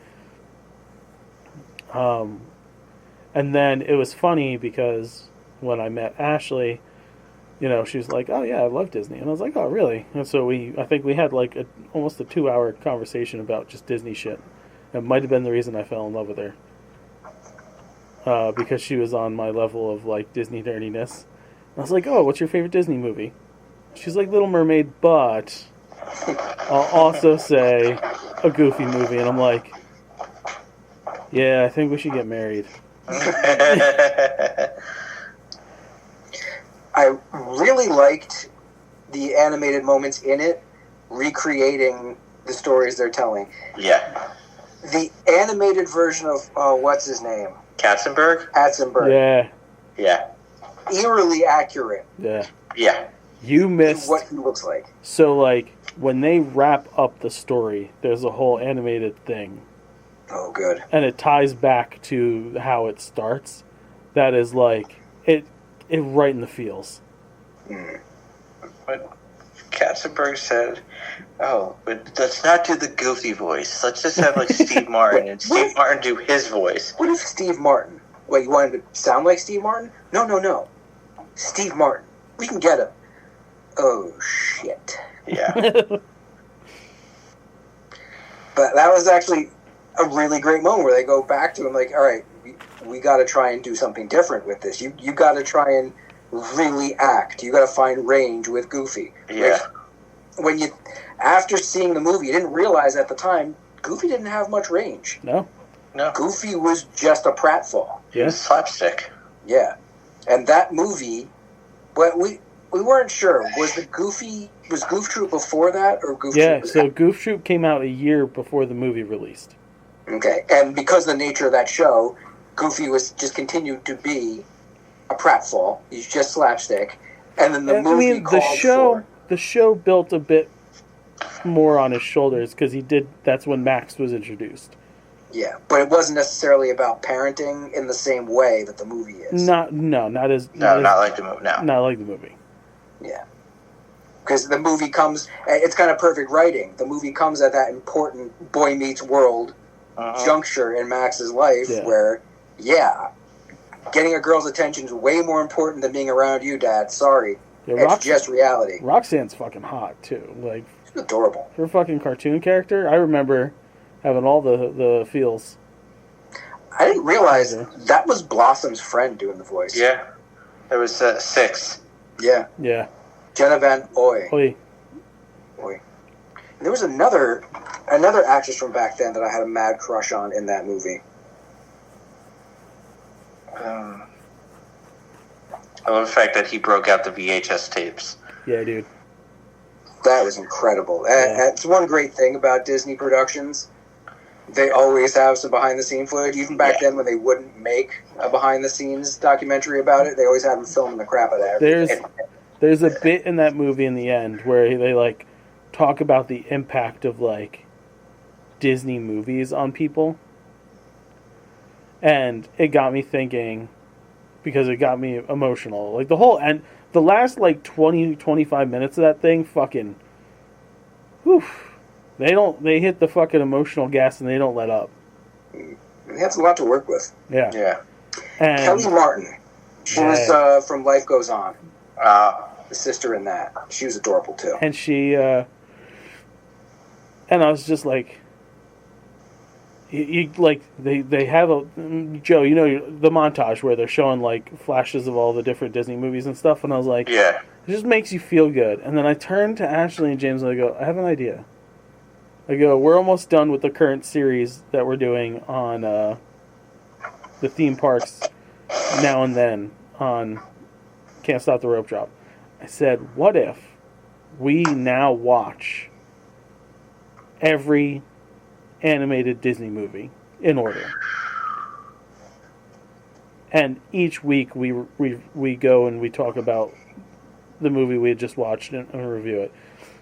And then it was funny because when I met Ashley, she was like, oh yeah, I love Disney. And I was like, oh really? And so I think we had like almost a 2-hour conversation about just Disney shit. It might have been the reason I fell in love with her. Because she was on my level of like Disney nerdiness. I was like, oh, what's your favorite Disney movie? She's like Little Mermaid, but I'll also say a Goofy movie. And I'm like, yeah, I think we should get married. I really liked the animated moments in it, recreating the stories they're telling. Yeah. The animated version of, what's his name? Katzenberg? Yeah. Yeah. Eerily accurate. Yeah. Yeah. You missed what he looks like. So, like, when they wrap up the story, there's a whole animated thing. Oh, good. And it ties back to how it starts. That is, like, it right in the feels. But Katzenberg said, oh, but let's not do the Goofy voice. Let's just have, like, Steve Martin, and Steve Martin do his voice. What if Steve Martin? Wait, you wanted to sound like Steve Martin? No. Steve Martin. We can get him. Oh, shit. Yeah. But that was actually a really great moment where they go back to him like, all right, we got to try and do something different with this. You got to try and really act. You got to find range with Goofy. Yeah. Like, after seeing the movie, you didn't realize at the time, Goofy didn't have much range. No. Goofy was just a pratfall. He was slapstick. Yeah. And that movie, well, we weren't sure. Was Goof Troop before that, or Goof Troop? Yeah, so Goof Troop came out a year before the movie released. Okay, and because of the nature of that show, Goofy was just continued to be a pratfall. He's just slapstick. And then the movie called for... The show built a bit more on his shoulders because that's when Max was introduced. Yeah, but it wasn't necessarily about parenting in the same way that the movie is. Not like the movie. No, not like the movie. Yeah, because the movie comes. It's kind of perfect writing. The movie comes at that important boy meets world juncture in Max's life, where, getting a girl's attention is way more important than being around you, Dad. Sorry, it's just reality. Roxanne's fucking hot too. Like, she's adorable. Her fucking cartoon character. I remember having all the feels. I didn't realize that was Blossom's friend doing the voice. Yeah. There was 6. Yeah. Yeah. Jenna Van Oy. Oy. There was another actress from back then that I had a mad crush on in that movie. I love the fact that he broke out the VHS tapes. Yeah, dude. That was incredible. It's one great thing about Disney productions. They always have some behind-the-scene footage. Even back then when they wouldn't make a behind-the-scenes documentary about it, they always had them filming the crap out of everything. There's a bit in that movie in the end where they, like, talk about the impact of, like, Disney movies on people. And it got me thinking, because it got me emotional. Like, the last, like, 20-25 minutes of that thing, fucking, whew. They hit the fucking emotional gas and they don't let up. That's a lot to work with. Yeah. Yeah. And Kelly Martin. She was from Life Goes On. The sister in that. She was adorable too. And she, and I was just like, they have Joe, you know, the montage where they're showing like flashes of all the different Disney movies and stuff, and I was like, yeah, it just makes you feel good. And then I turned to Ashley and James and I go, I have an idea. I go, we're almost done with the current series that we're doing on the theme parks now and then on Can't Stop the Rope Drop. I said, what if we now watch every animated Disney movie in order? And each week we go and we talk about the movie we had just watched and review it.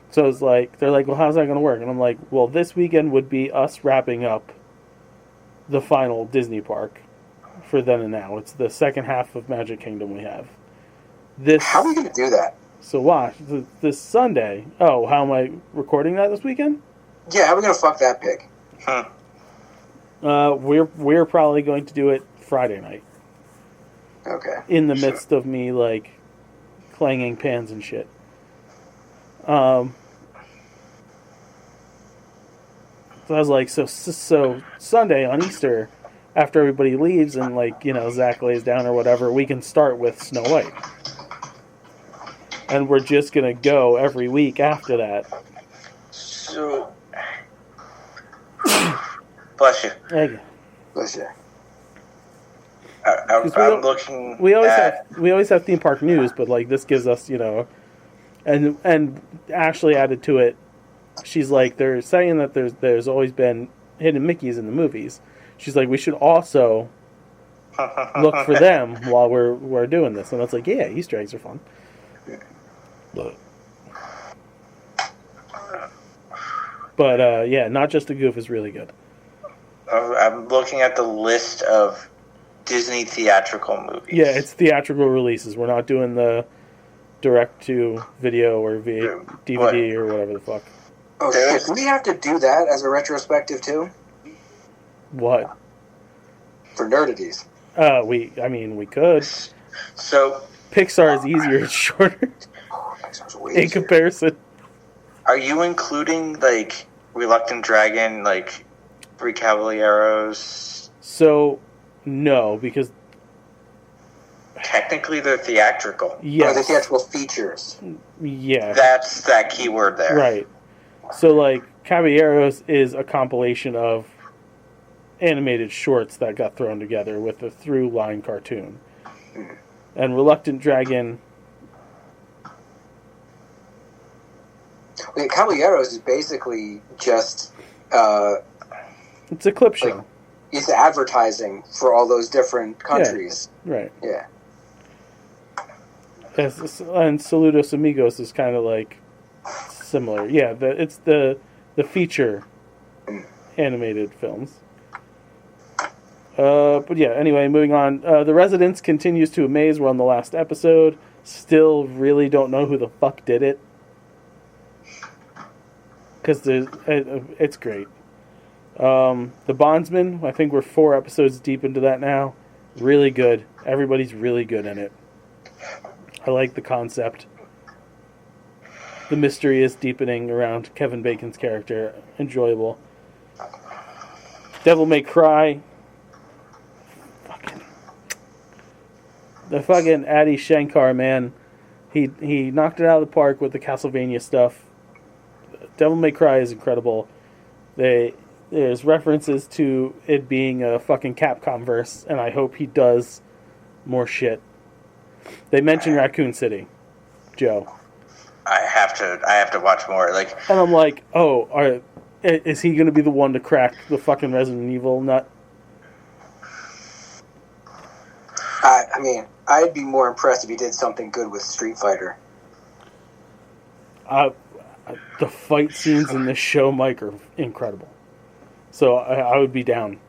So it's like, they're like, well, how's that going to work? And I'm like, well, this weekend would be us wrapping up the final Disney park for then and now. It's the second half of Magic Kingdom we have. How are we going to do that? So watch, this Sunday. Oh, how am I recording that this weekend? Yeah, how are we going to fuck that pig? We're probably going to do it Friday night. Okay. In the midst of me, like, clanging pans and shit. So I was like, so Sunday on Easter, after everybody leaves and, like, you know, Zach lays down or whatever, we can start with Snow White. And we're just going to go every week after that. So, bless you. Thank you. Bless you. I'm looking. We always have theme park news, but like this gives us, you know, and Ashley added to it. She's like, they're saying that there's always been hidden Mickeys in the movies. She's like, we should also look for them while we're doing this, and it's like, yeah, Easter eggs are fun. But yeah, Not Just a Goof is really good. I'm looking at the list of Disney theatrical movies. Yeah, it's theatrical releases. We're not doing the direct-to-video or DVD or whatever the fuck. Oh, shit. Do we have to do that as a retrospective, too? What? For Nerdities. We could. So... Pixar is easier. It's shorter. Oh, Pixar's way in easier. comparison. Are you including, like, Reluctant Dragon, like, Three Caballeros? So, no, because... Technically, they're theatrical. Yes. Oh, the theatrical features. Yeah. That's that keyword there. Right. So, like, Caballeros is a compilation of animated shorts that got thrown together with a through-line cartoon. And Reluctant Dragon... Wait, Caballeros is basically just... it's a clip show. It's advertising for all those different countries. Yeah. Right. Yeah. And Saludos Amigos is kind of like similar. Yeah, it's the feature animated films. But yeah, anyway, moving on. The Residence continues to amaze. We're on the last episode. Still really don't know who the fuck did it. Because it's great. The Bondsman, I think we're 4 episodes deep into that now. Really good. Everybody's really good in it. I like the concept. The mystery is deepening around Kevin Bacon's character. Enjoyable. Devil May Cry. The fucking Adi Shankar, man. He knocked it out of the park with the Castlevania stuff. Devil May Cry is incredible. There's references to it being a fucking Capcom verse, and I hope he does more shit. They mentioned Raccoon City, Joe. I have to watch more. And I'm like, is he going to be the one to crack the fucking Resident Evil nut? I mean, I'd be more impressed if he did something good with Street Fighter. The fight scenes in this show, Mike, are incredible. So I would be down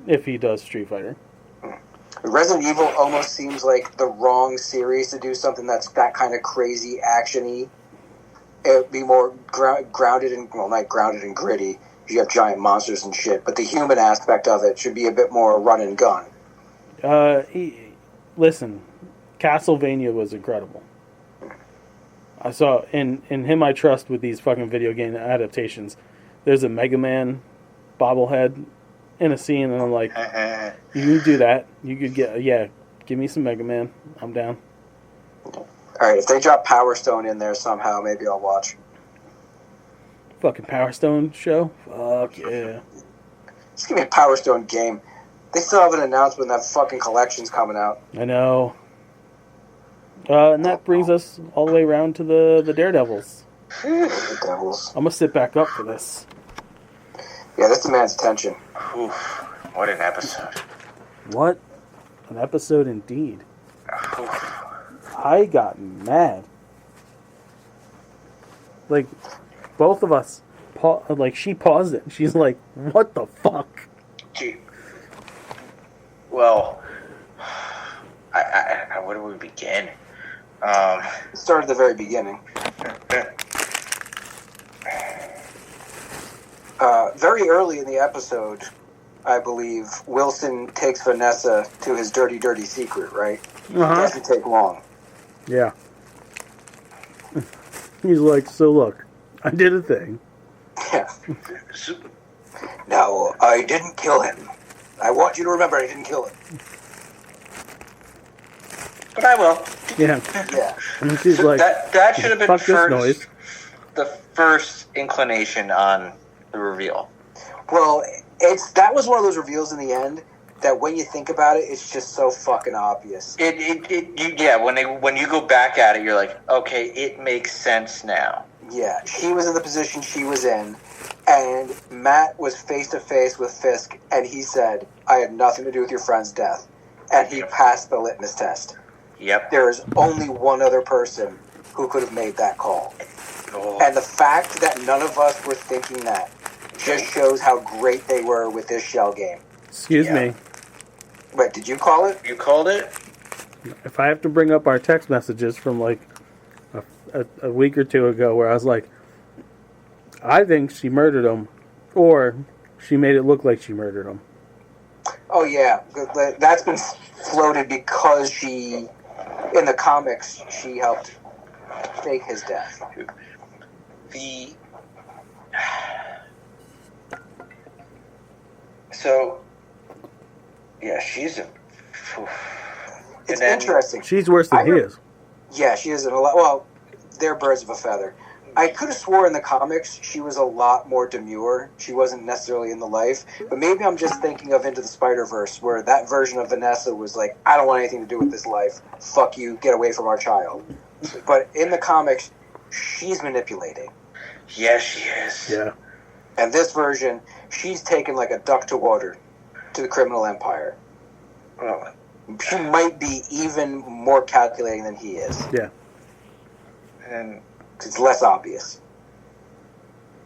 if he does Street Fighter. Resident Evil almost seems like the wrong series to do something that's that kind of crazy action-y. It would be more grounded and, well, not grounded and gritty. You have giant monsters and shit, but the human aspect of it should be a bit more run and gun. Listen, Castlevania was incredible. I saw in him I trust with these fucking video game adaptations. There's a Mega Man bobblehead in a scene, and I'm like, you can do that. You could give me some Mega Man. I'm down. Alright, if they drop Power Stone in there somehow, maybe I'll watch. Fucking Power Stone show? Fuck yeah. Just give me a Power Stone game. They still haven't announced when that fucking collection's coming out. I know. And that brings us all the way around to the Daredevils. The Devils. I'm gonna sit back up for this. Yeah, this demands attention. Oof, what an episode. What an episode indeed. Oof. I got mad. Like, both of us, she paused it. She's like, what the fuck? Gee. Well, I where do we begin? Start at the very beginning. Very early in the episode, I believe, Wilson takes Vanessa to his dirty, dirty secret, right? Uh-huh. It doesn't take long. Yeah. He's like, so look, I did a thing. Yeah. Now, I didn't kill him. I want you to remember I didn't kill him. But I will. Yeah. Yeah. And she's like, that should have been fuck this noise. the first inclination on the reveal. Well, that was one of those reveals in the end that when you think about it, it's just so fucking obvious. When you go back at it, you're like, okay, it makes sense now. Yeah, she was in the position she was in, and Matt was face to face with Fisk, and he said, I had nothing to do with your friend's death. And he passed the litmus test. Yep. There is only one other person who could have made that call. Oh. And the fact that none of us were thinking that just shows how great they were with this shell game. Excuse me. Wait, did you call it? You called it? If I have to bring up our text messages from like a week or two ago where I was like, I think she murdered him, or she made it look like she murdered him. Oh, yeah. That's been floated because in the comics, she helped fake his death. She's a... It's interesting. She's worse than he is. Yeah, she is in a lot... Well, they're birds of a feather. I could have swore in the comics she was a lot more demure. She wasn't necessarily in the life. But maybe I'm just thinking of Into the Spider-Verse, where that version of Vanessa was like, I don't want anything to do with this life. Fuck you, get away from our child. But in the comics, she's manipulating. Yeah, she is. Yeah. And this version, she's taken like a duck to water to the criminal empire. Well, She might be even more calculating than he is. Yeah. And It's less obvious.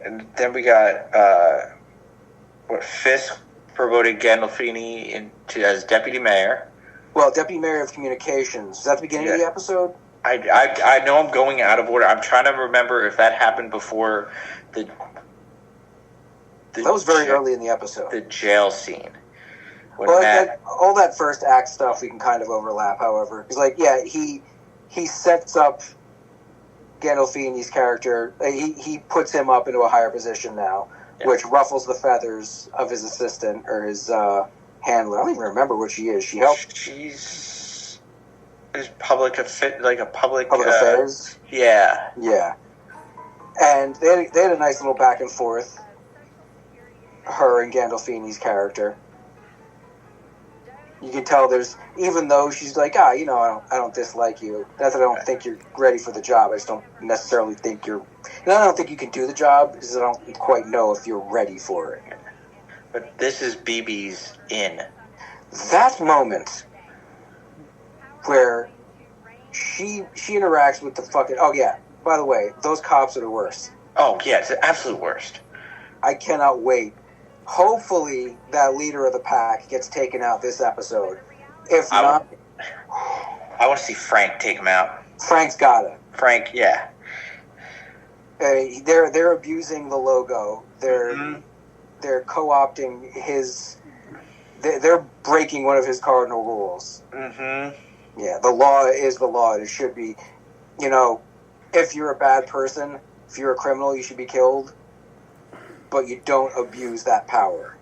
And then we got Fisk promoted Gandolfini as deputy mayor. Well, deputy mayor of communications. Is that the beginning of the episode? I know I'm going out of order. I'm trying to remember if that happened before the that was very early in the episode. The jail scene. Well, all that first act stuff we can kind of overlap, however. He's like, yeah, he sets up Gandolfini's character. He puts him up into a higher position now, which ruffles the feathers of his assistant or his handler. I don't even remember what she is. She helped. She's public affairs. Yeah. Yeah. And they had a nice little back and forth. Her and Gandolfini's character. You can tell even though she's like, I don't dislike you. Not that I don't think you're ready for the job. I just don't necessarily think I don't think you can do the job because I don't quite know if you're ready for it. But this is BB's in. That moment where she interacts with the fucking... Oh, yeah. By the way, those cops are the worst. Oh, yeah. It's the absolute worst. I cannot wait. Hopefully, that leader of the pack gets taken out this episode. If not... I want to see Frank take him out. Frank's got it. Frank, yeah. They're abusing the logo. They're co-opting his... They're breaking one of his cardinal rules. Mm-hmm. Yeah, the law is the law. It should be, if you're a bad person, if you're a criminal, you should be killed. But you don't abuse that power.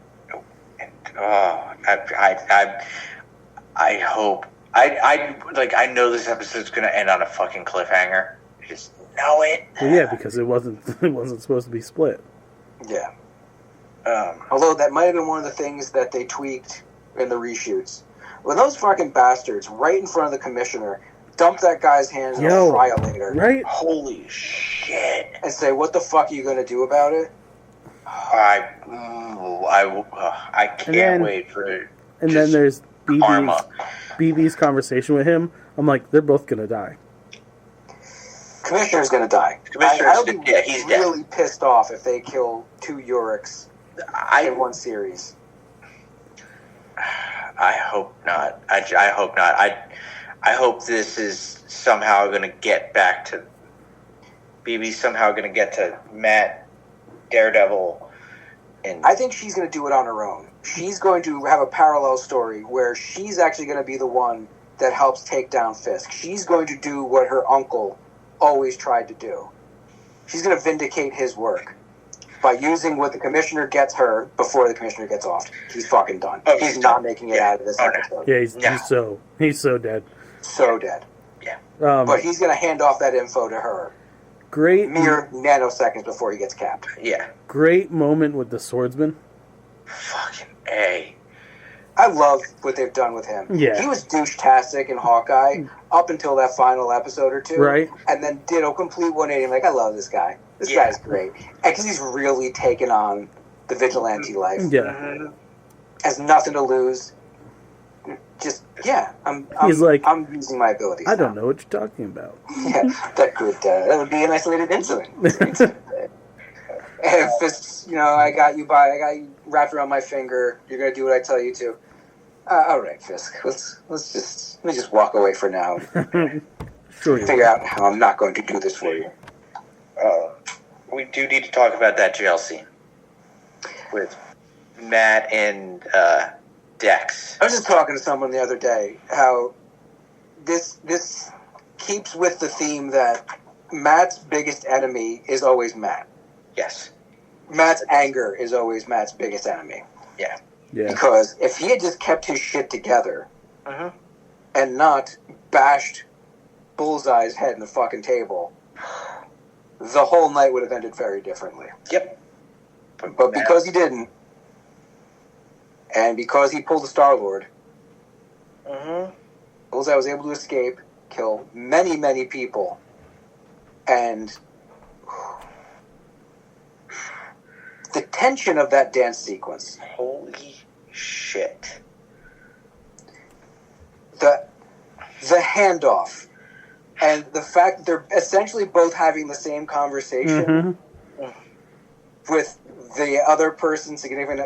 I hope. I know this episode's going to end on a fucking cliffhanger. I just know it. Well, yeah, because it wasn't supposed to be split. Yeah. Although that might have been one of the things that they tweaked in the reshoots. When those fucking bastards, right in front of the commissioner, dump that guy's hands in a fryer-later. Right? Holy shit. And say, what the fuck are you going to do about it? I can't wait for it. And then there's karma. BB's conversation with him. I'm like, they're both going to die. Commissioner's going to die. I'll be really pissed off if they kill 2 Yoriks in one series. I hope not. I hope not. I hope this is somehow going to get back to... BB's somehow going to get to Matt, Daredevil, and... I think she's going to do it on her own. She's going to have a parallel story where she's actually going to be the one that helps take down Fisk. She's going to do what her uncle always tried to do. She's going to vindicate his work by using what the commissioner gets her before the commissioner gets off. He's fucking done. Oh, he's not making it out of this episode. Yeah, he's so dead. So dead. Yeah. But he's going to hand off that info to her. Mere nanoseconds before he gets capped. Yeah. Great moment with the swordsman. Fucking A. I love what they've done with him. Yeah. He was douche-tastic in Hawkeye up until that final episode or two. Right. And then did a complete 180. I'm like, I love this guy. This guy's great. Because he's really taken on the vigilante life. Yeah. Has nothing to lose. Just, I'm using my abilities. I don't know what you're talking about. Yeah, that would be an isolated incident. And if it's, I got you wrapped around my finger, you're going to do what I tell you to. All right, Fisk, let me just walk away for now. Sure. Figure out how I'm not going to do this for you. We do need to talk about that jail scene with Matt and Dex. I was just talking to someone the other day how this keeps with the theme that Matt's biggest enemy is always Matt. Yes. Matt's anger is always Matt's biggest enemy. Yeah. Yeah. Because if he had just kept his shit together and not bashed Bullseye's head in the fucking table, the whole night would have ended very differently. Yep. But because he didn't, and because he pulled the Star-Lord, Bullseye was able to escape, kill many, many people, and the tension of that dance sequence. Holy shit. the handoff and the fact that they're essentially both having the same conversation with the other person, significant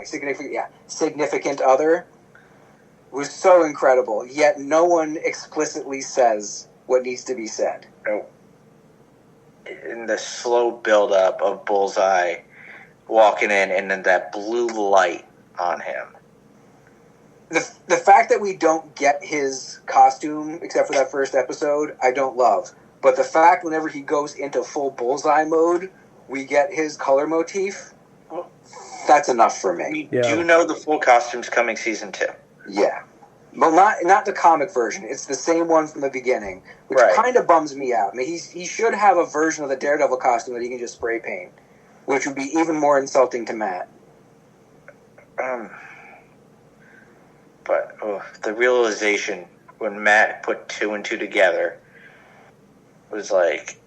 other, was so incredible. Yet no one explicitly says what needs to be said. In the slow build-up of Bullseye walking in and then that blue light on him. The fact that we don't get his costume, except for that first episode, I don't love. But the fact whenever he goes into full Bullseye mode, we get his color motif, that's enough for me. We do know the full costume's coming season 2. Yeah. But not the comic version. It's the same one from the beginning, which kind of bums me out. I mean, he should have a version of the Daredevil costume that he can just spray paint, which would be even more insulting to Matt. But the realization when Matt put 2 and 2 together was like,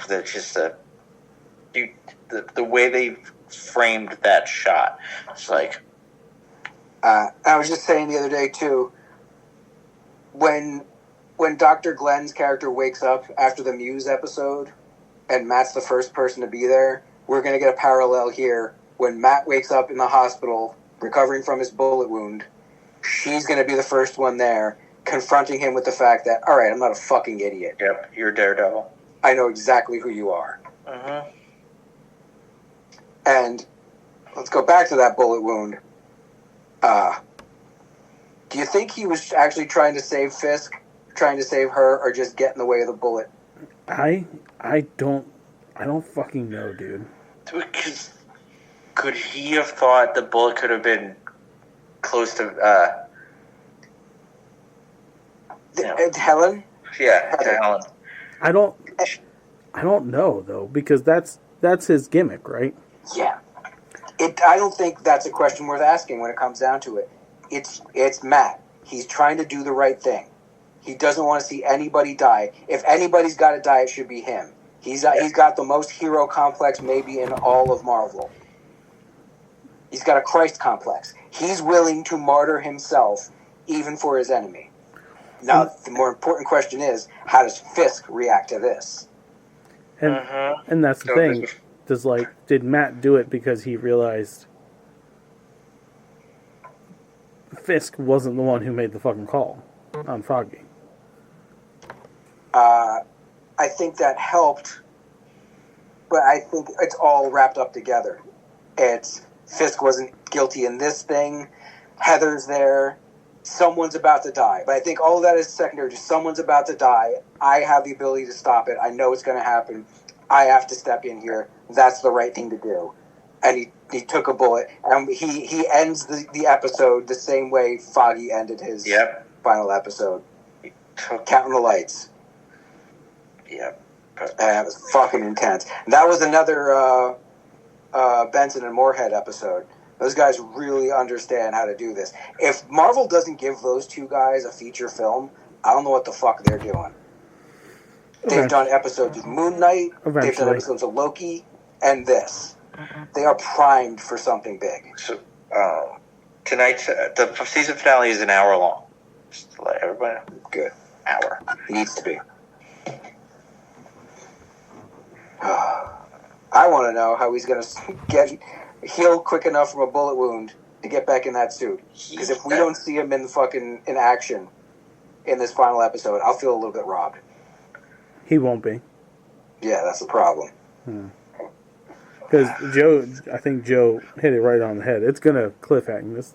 that's just the way they framed that shot. It's like, I was just saying the other day too, when Dr. Glenn's character wakes up after the Muse episode, and Matt's the first person to be there, we're going to get a parallel here. When Matt wakes up in the hospital, recovering from his bullet wound, she's going to be the first one there, confronting him with the fact that, all right, I'm not a fucking idiot. Yep, you're Daredevil. I know exactly who you are. And let's go back to that bullet wound. Do you think he was actually trying to save Fisk, trying to save her, or just get in the way of the bullet? I don't fucking know, dude. Because could he have thought the bullet could have been close to Helen? Yeah, to Helen. I don't know though, because that's his gimmick, right? Yeah. I don't think that's a question worth asking when it comes down to it. It's Matt. He's trying to do the right thing. He doesn't want to see anybody die. If anybody's got to die, it should be him. He's got the most hero complex maybe in all of Marvel. He's got a Christ complex. He's willing to martyr himself even for his enemy. Now, the more important question is, how does Fisk react to this? And that's the thing. Did Matt do it because he realized Fisk wasn't the one who made the fucking call on Foggy? I think that helped, but I think it's all wrapped up together. Fisk wasn't guilty in this thing. Heather's there. Someone's about to die. But I think all of that is secondary. Just someone's about to die. I have the ability to stop it. I know it's going to happen. I have to step in here. That's the right thing to do. And he took a bullet. And he ends the episode the same way Foggy ended his final episode. Counting the lights. Yep. And it was fucking intense. That was another Benson and Moorhead episode. Those guys really understand how to do this. If Marvel doesn't give those two guys a feature film, I don't know what the fuck they're doing. They've done episodes of Moon Knight, they've done episodes of Loki, and this. They are primed for something big. So, tonight, the season finale is an hour long. Just to let everybody know. Good. Hour. Needs to be. I want to know how he's going to heal quick enough from a bullet wound to get back in that suit. Because if we don't see him in action in this final episode, I'll feel a little bit robbed. He won't be. Yeah, that's the problem. Because I think Joe hit it right on the head. It's going to cliffhang. This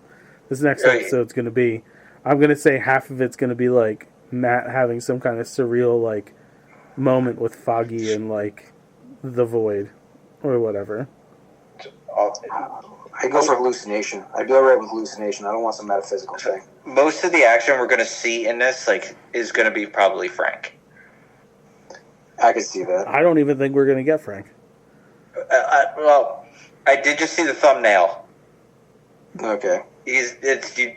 next episode's going to be, I'm going to say half of it's going to be like Matt having some kind of surreal like moment with Foggy and like the Void or whatever. I go for hallucination. I'd be alright with hallucination. I don't want some metaphysical thing. Most of the action we're going to see in this is going to be probably Frank. I could see that. I don't even think we're going to get Frank. Well, I did just see the thumbnail. Okay. The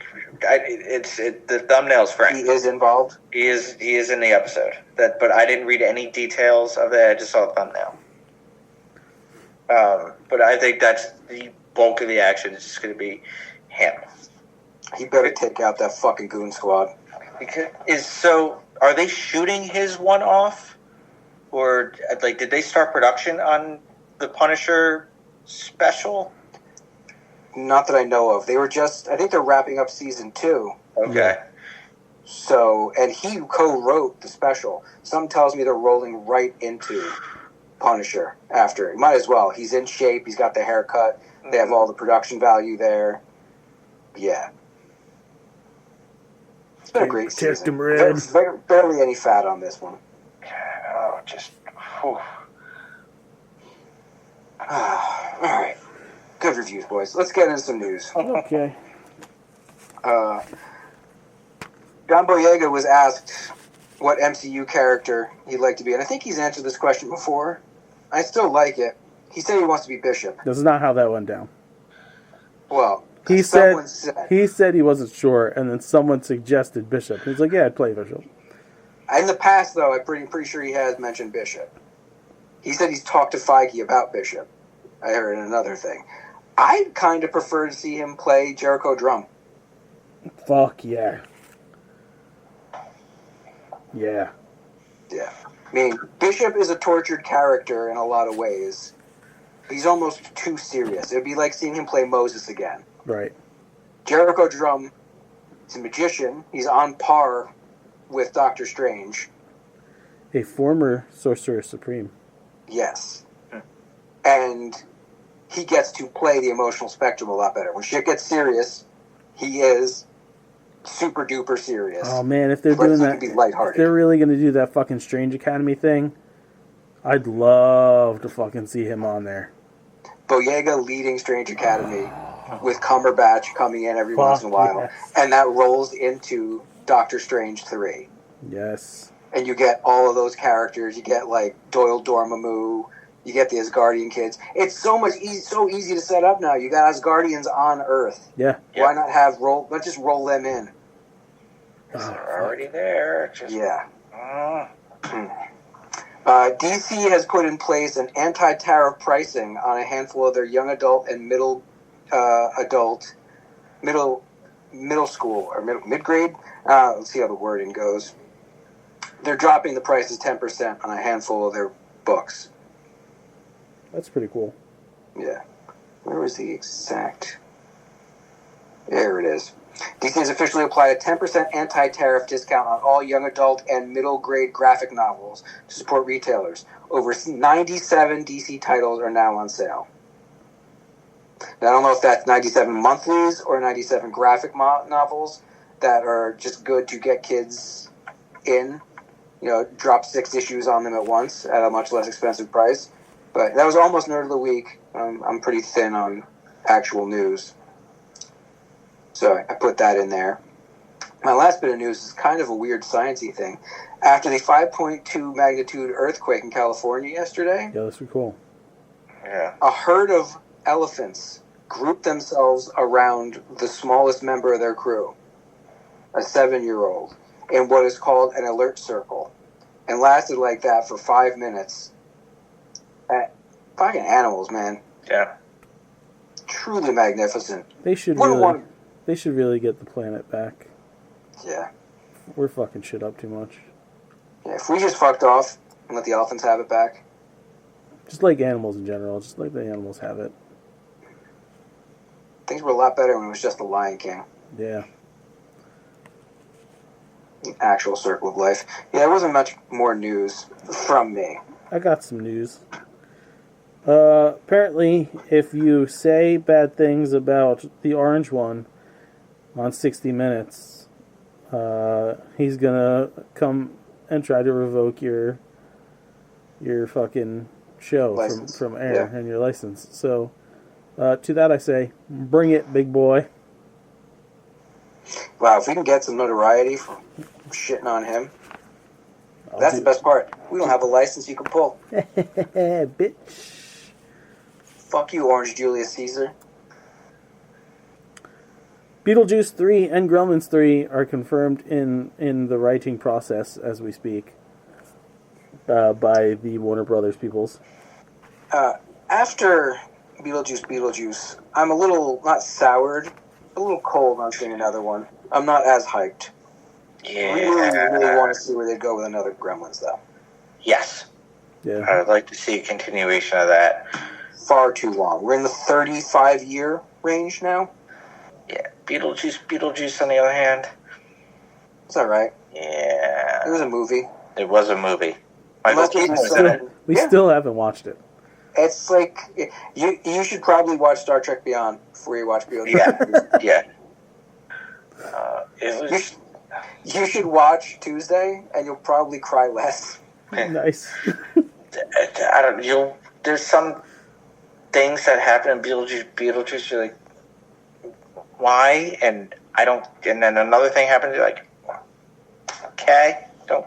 thumbnail's Frank. He is involved? He is in the episode. But I didn't read any details of it. I just saw the thumbnail. But I think that's the bulk of the action is just going to be him. He better take out that fucking goon squad. Are they shooting his one off, or like did they start production on the Punisher special? Not that I know of. They were I think they're wrapping up season 2. Okay. Yeah. So, and he co-wrote the special. Something tells me they're rolling right into Punisher after. Might as well. He's in shape. He's got the haircut. They have all the production value there. Yeah. It's been a great season. Him, Red. Barely any fat on this one. Oh, just. Whew. All right. Good reviews, boys. Let's get into some news. Okay. John Boyega was asked what MCU character he'd like to be, and I think he's answered this question before. I still like it. He said he wants to be Bishop. This is not how that went down. Well, He someone said he wasn't sure, and then someone suggested Bishop. He's like, yeah, I'd play Bishop. In the past, though, I'm pretty sure he has mentioned Bishop. He said he's talked to Feige about Bishop. I heard another thing. I'd kind of prefer to see him play Jericho Drum. Fuck yeah. Yeah. Yeah. I mean, Bishop is a tortured character in a lot of ways. He's almost too serious. It would be like seeing him play Moses again. Right. Jericho Drum is a magician. He's on par with Doctor Strange. A former Sorcerer Supreme. Yes. And he gets to play the emotional spectrum a lot better. When shit gets serious, he is super duper serious. Oh man, if they're But doing he that, can be lighthearted. if they're really gonna do that fucking Strange Academy thing, I'd love to fucking see him on there. Boyega leading Strange Academy with Cumberbatch coming in every once in a while. Yes. And that rolls into Doctor Strange 3. Yes. And you get all of those characters. You get like Doyle Dormammu. You get the Asgardian kids. It's so easy to set up now. You got Asgardians on Earth. Yeah. Why not let's just roll them in. They're already there. Yeah. DC has put in place an anti-tariff pricing on a handful of their young adult and middle school or mid-grade. Let's see how the wording goes. They're dropping the prices 10% on a handful of their books. That's pretty cool. Yeah. Where was the exact... There it is. DC has officially applied a 10% anti-tariff discount on all young adult and middle-grade graphic novels to support retailers. Over 97 DC titles are now on sale. Now, I don't know if that's 97 monthlies or 97 graphic novels that are just good to get kids in. You know, drop 6 issues on them at once at a much less expensive price. But that was almost Nerd of the Week. I'm pretty thin on actual news. So I put that in there. My last bit of news is kind of a weird sciencey thing. After the 5.2 magnitude earthquake in California yesterday, Yeah, that's pretty cool. Yeah. a herd of elephants grouped themselves around the smallest member of their crew, a 7-year-old, in what is called an alert circle, and lasted like that for 5 minutes. Fucking animals, man. Yeah. Truly magnificent. They should Wouldn't really, want- they should really get the planet back. Yeah. We're fucking shit up too much. Yeah. If we just fucked off and let the elephants have it back. Just like animals in general. Just like the animals have it. Things were a lot better when it was just the Lion King. Yeah. An actual circle of life. Yeah, there wasn't much more news from me. I got some news. Apparently, if you say bad things about the orange one on 60 Minutes, he's gonna come and try to revoke your fucking show License. from air and your license. So, to that I say, bring it, big boy. Wow, if we can get some notoriety from shitting on him, that's the best part. We don't have a license you can pull. Bitch. Fuck you, Orange Julius Caesar. Beetlejuice 3 and Gremlins 3 are confirmed in the writing process as we speak by the Warner Brothers peoples. After Beetlejuice, I'm a little, not soured, a little cold on seeing another one. I'm not as hyped. Yeah. Really want to see where they go with another Gremlins, though. Yes. Yeah. I would like to see a continuation of that. Far too long. We're in the 35-year range now. Yeah. Beetlejuice, on the other hand. It's all right. Yeah. It was a movie. It was a movie. Michael Unless Keaton it's was in it. We still haven't watched it. It's like you should probably watch Star Trek Beyond before you watch Beetlejuice. Yeah. It was. You should watch Tuesday, and you'll probably cry less. Nice. I don't. There's some things that happen in Beetlejuice. You're like, why? And I don't. And then another thing happens. You're like, okay, don't.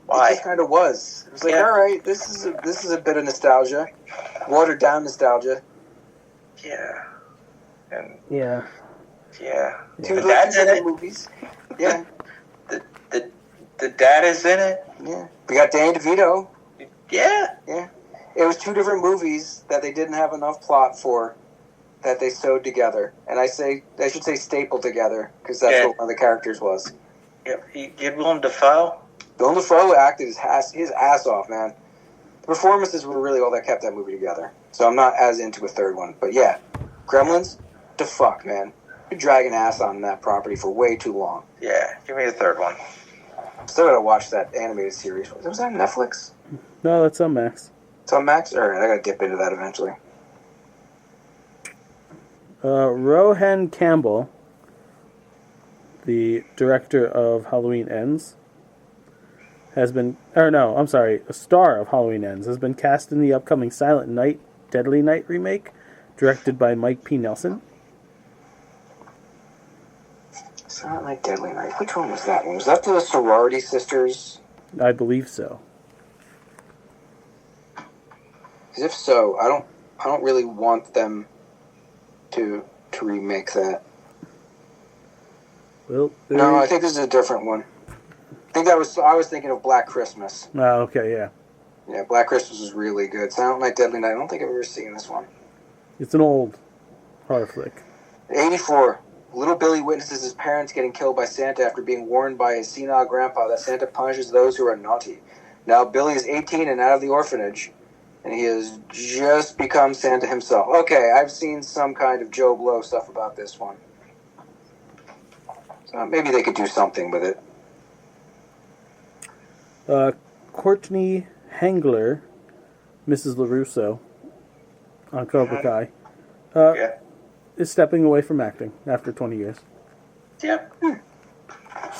Why? It just kind of was. It was like, all right, this is a bit of nostalgia, watered down nostalgia. Yeah. And Yeah. yeah. Two The dad's in it. movies. Yeah. The dad is in it. Yeah. We got Danny DeVito. Yeah. Yeah. It was two different movies that they didn't have enough plot for, that they sewed together. And I should say stapled together, because that's what one of the characters was. Yeah. You had Willem Dafoe. Willem Dafoe acted his ass off, man. The performances were really all that kept that movie together. So I'm not as into a third one. But yeah, Gremlins, the fuck, man. You're dragging ass on that property for way too long. Yeah. Give me the third one. Still gotta watch that animated series. Was that on Netflix? No, that's on Max. It's on Max? Alright, I gotta dip into that eventually. Rohan Campbell, the director of Halloween Ends, a star of Halloween Ends, has been cast in the upcoming Silent Night, Deadly Night remake, directed by Mike P. Nelson. Silent Night, Deadly Night. Which one was that one? Was that the sorority sisters? I believe so. 'Cause if so, I don't really want them to remake that. Well, No, I think this is a different one. I was thinking of Black Christmas. Oh, okay, yeah. Yeah, Black Christmas was really good. Silent Night, Deadly Night. I don't think I've ever seen this one. It's an old horror flick. 84. Little Billy witnesses his parents getting killed by Santa after being warned by his senile grandpa that Santa punishes those who are naughty. Now Billy is 18 and out of the orphanage, and he has just become Santa himself. Okay, I've seen some kind of Joe Blow stuff about this one. So maybe they could do something with it. Courtney Hengler, Mrs. LaRusso, on Cobra Kai, is stepping away from acting after 20 years. Yep.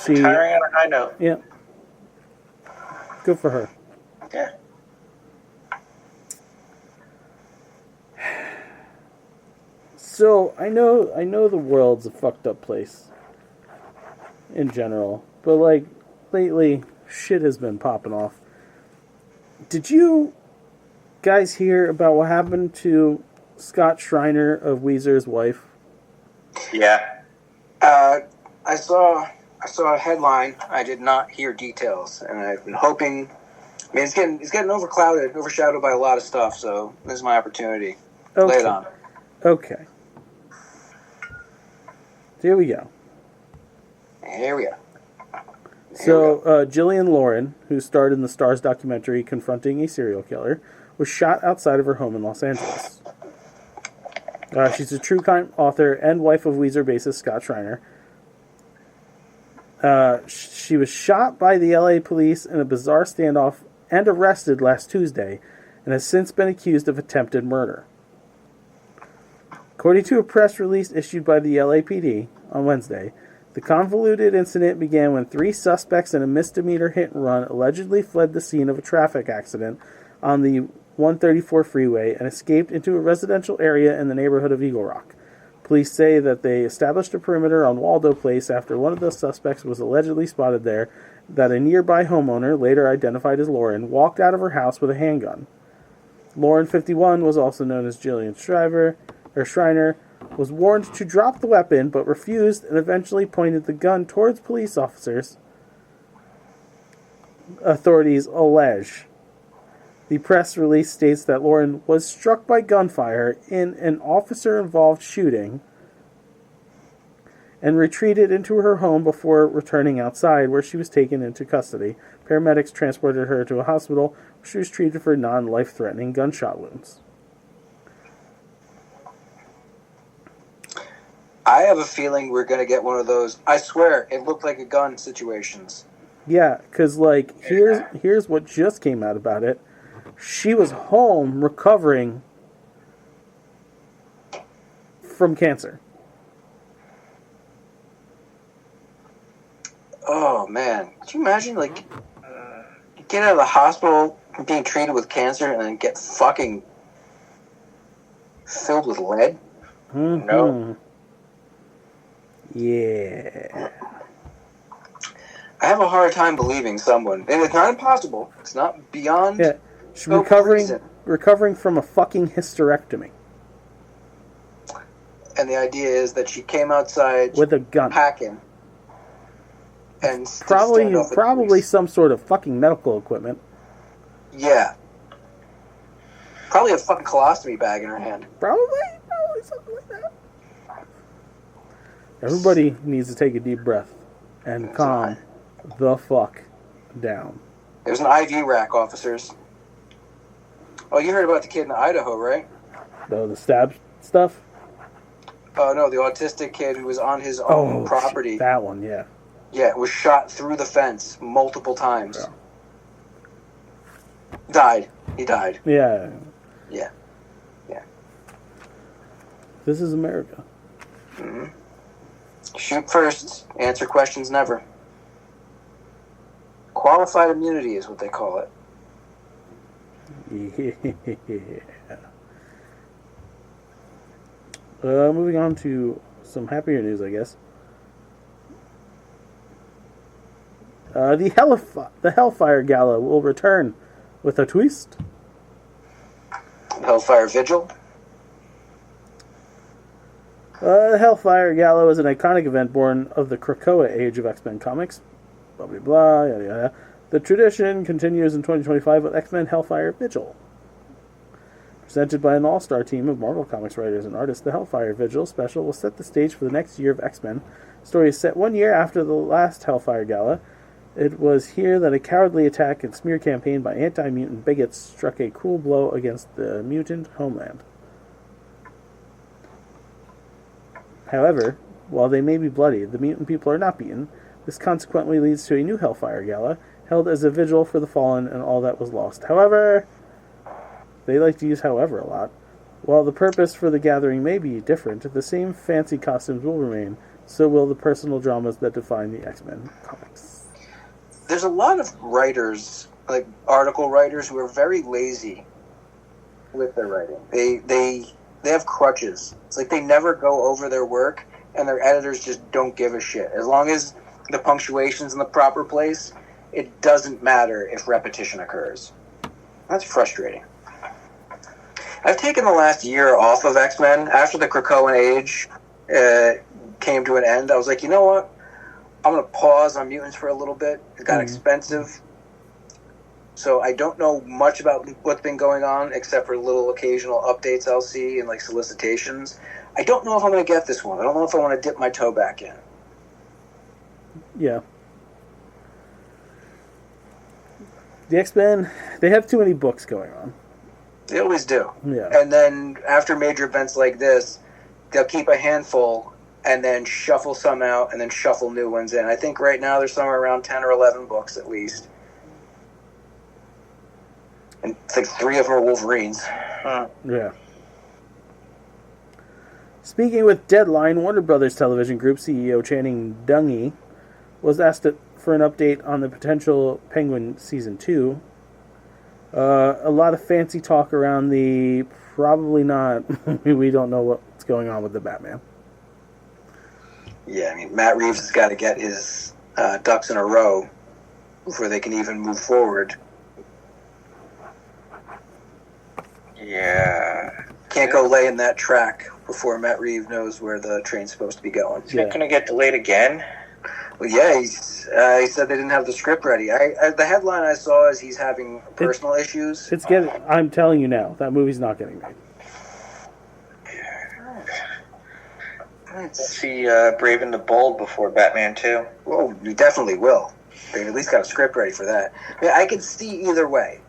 She Retiring on a high note. Yeah. Good for her. Yeah. So I know the world's a fucked up place in general, but like lately shit has been popping off. Did you guys hear about what happened to Scott Schreiner of Weezer's wife? Yeah. I saw a headline. I did not hear details, and I've been hoping. I mean, it's getting overshadowed by a lot of stuff. So this is my opportunity. Okay. Lay it on. Okay. Here we go. Here we go. So, Jillian Lauren, who starred in the Starz documentary Confronting a Serial Killer, was shot outside of her home in Los Angeles. She's a true crime author and wife of Weezer bassist Scott Schreiner. She was shot by the LA police in a bizarre standoff and arrested last Tuesday, and has since been accused of attempted murder. According to a press release issued by the LAPD on Wednesday, the convoluted incident began when 3 suspects in a misdemeanor hit-and-run allegedly fled the scene of a traffic accident on the 134 freeway and escaped into a residential area in the neighborhood of Eagle Rock. Police say that they established a perimeter on Waldo Place after one of the suspects was allegedly spotted there, that a nearby homeowner, later identified as Lauren, walked out of her house with a handgun. Lauren, 51, was also known as Jillian Schreiner, was warned to drop the weapon, but refused and eventually pointed the gun towards police officers, authorities allege. The press release states that Lauren was struck by gunfire in an officer-involved shooting and retreated into her home before returning outside, where she was taken into custody. Paramedics transported her to a hospital where she was treated for non-life-threatening gunshot wounds. I have a feeling we're going to get one of those, I swear, it looked like a gun situations. Yeah, because, like, here's what just came out about it. She was home recovering from cancer. Oh, man. Could you imagine, like, you get out of the hospital being treated with cancer and then get fucking filled with lead? Mm-hmm. No. Yeah. I have a hard time believing someone, and it's not impossible. It's not beyond. Yeah. She's no reason. recovering from a fucking hysterectomy. And the idea is that she came outside With a gun. packing. And Probably some sort of fucking medical equipment. Yeah. Probably a fucking colostomy bag in her hand. Probably something like that. Everybody needs to take a deep breath and calm the fuck down. There's an IV rack, officers. Oh, you heard about the kid in Idaho, right? The stab stuff? Oh, no, the autistic kid who was on his own property. That one, yeah. Yeah, was shot through the fence multiple times. Yeah. Died. He died. Yeah. Yeah. Yeah. This is America. Mm-hmm. Shoot first, answer questions never. Qualified immunity is what they call it. Yeah. Moving on to some happier news, I guess. The Hellfire Gala will return with a twist. Hellfire Vigil. The Hellfire Gala is an iconic event born of the Krakoa age of X-Men comics. Blah, blah, blah, yada, yada. The tradition continues in 2025 with X-Men Hellfire Vigil. Presented by an all-star team of Marvel Comics writers and artists, the Hellfire Vigil special will set the stage for the next year of X-Men. The story is set 1 year after the last Hellfire Gala. It was here that a cowardly attack and smear campaign by anti-mutant bigots struck a cruel blow against the mutant homeland. However, while they may be bloody, the mutant people are not beaten. This consequently leads to a new Hellfire Gala, held as a vigil for the fallen and all that was lost. However, they like to use however a lot. While the purpose for the gathering may be different, the same fancy costumes will remain, so will the personal dramas that define the X-Men comics. There's a lot of writers, like article writers, who are very lazy with their writing. They have crutches. It's like they never go over their work, and their editors just don't give a shit. As long as the punctuation's in the proper place, it doesn't matter if repetition occurs. That's frustrating. I've taken the last year off of X-Men. After the Krakoan age came to an end, I was like, you know what? I'm going to pause on mutants for a little bit. It got expensive. So I don't know much about what's been going on, except for little occasional updates I'll see and like solicitations. I don't know if I'm going to get this one. I don't know if I want to dip my toe back in. Yeah. The X-Men, they have too many books going on. They always do. Yeah. And then after major events like this, they'll keep a handful and then shuffle some out and then shuffle new ones in. I think right now there's somewhere around 10 or 11 books at least. And I think 3 of them are Wolverines. Yeah. Speaking with Deadline, Warner Brothers Television Group CEO Channing Dungey was asked for an update on the potential Penguin Season 2. A lot of fancy talk around the probably not. We don't know what's going on with the Batman. Yeah, I mean, Matt Reeves has got to get his ducks in a row before they can even move forward. Yeah. Can't go laying that track before Matt Reeves knows where the train's supposed to be going. Is it going to get delayed again? Well, yeah, he said they didn't have the script ready. The headline I saw is he's having personal issues. I'm telling you now, that movie's not getting made. Let's see Brave and the Bold before Batman 2. Well, we definitely will. They've at least got a script ready for that. I mean, I could see either way.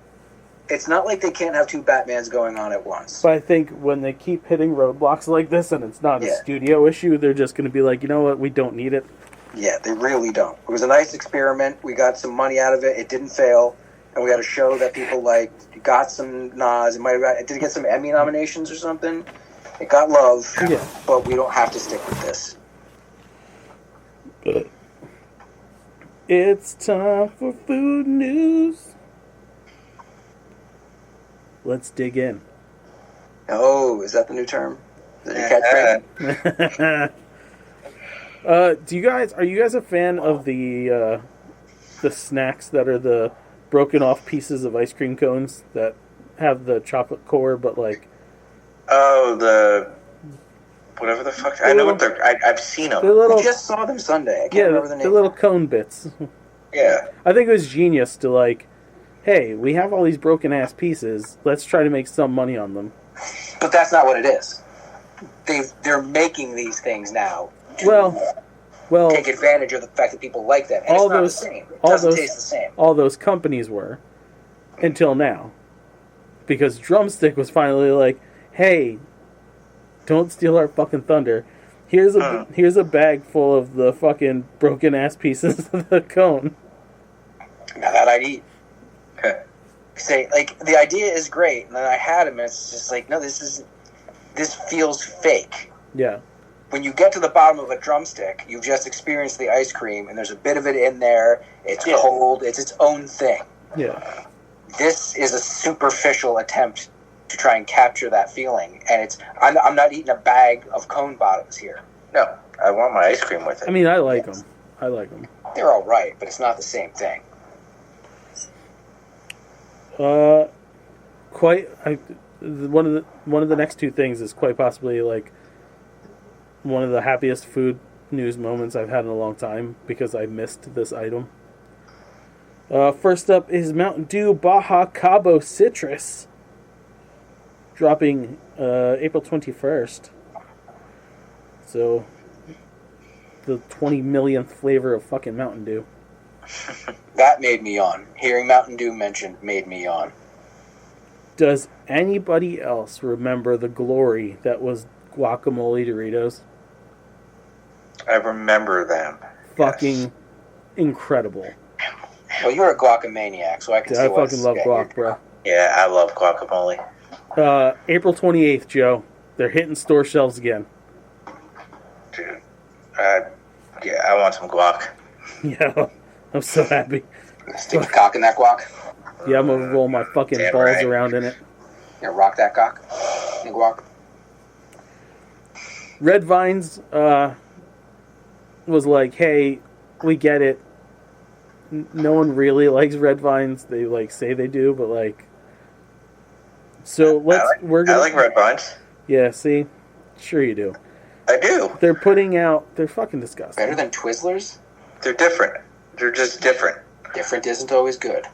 It's not like they can't have two Batmans going on at once. But I think when they keep hitting roadblocks like this and it's not a studio issue, they're just going to be like, you know what, we don't need it. Yeah, they really don't. It was a nice experiment. We got some money out of it. It didn't fail. And we had a show that people liked. It got some nods. It did get some Emmy nominations or something. It got love. Yeah. But we don't have to stick with this. Good. It's time for food news. Let's dig in. Oh, is that the new term? Is that your catchphrase? Are you guys a fan of the snacks that are the broken off pieces of ice cream cones that have the chocolate core, but like... Oh, the... Whatever the fuck... I know what they're... I've seen them. I just saw them Sunday. I can't remember the name. The little cone bits. Yeah. I think it was genius to like, hey, we have all these broken ass pieces. Let's try to make some money on them. But that's not what it is. They're making these things now. Well, take advantage of the fact that people like them. And it's not the same. It doesn't taste the same. All those companies were, until now. Because Drumstick was finally like, hey, don't steal our fucking thunder. Here's a bag full of the fucking broken ass pieces of the cone. Now that I'd eat. Say, like, the idea is great, and then I had them, and it's just like, no, this feels fake. Yeah. When you get to the bottom of a drumstick, you've just experienced the ice cream, and there's a bit of it in there. It's cold. It's its own thing. Yeah. This is a superficial attempt to try and capture that feeling, and I'm not eating a bag of cone bottoms here. No, I want my ice cream with it. I mean, I like them. I like them. They're all right, but it's not the same thing. One of the next two things is quite possibly like one of the happiest food news moments I've had in a long time because I missed this item. First up is Mountain Dew Baja Cabo Citrus, dropping April 21st. So, the 20 millionth flavor of fucking Mountain Dew. That made me yawn. Hearing Mountain Dew mentioned made me yawn. Does anybody else remember the glory that was guacamole Doritos? I remember them. Fucking incredible. Well, you're a guacamaniac, so I can see why I fucking love guac, bro. Yeah, I love guacamole. April 28th, Joe. They're hitting store shelves again. Dude, yeah, I want some guac. Yeah, I'm so happy. Stick your cock in that guac. Yeah, I'm gonna roll my fucking balls around in it. Yeah, rock that cock in guac. Red Vines was like, hey, we get it. No one really likes Red Vines. They like say they do, but like, so I like Red Vines. Yeah, see, sure you do. I do. They're fucking disgusting. Better than Twizzlers? They're different. They're just different. Different isn't always good.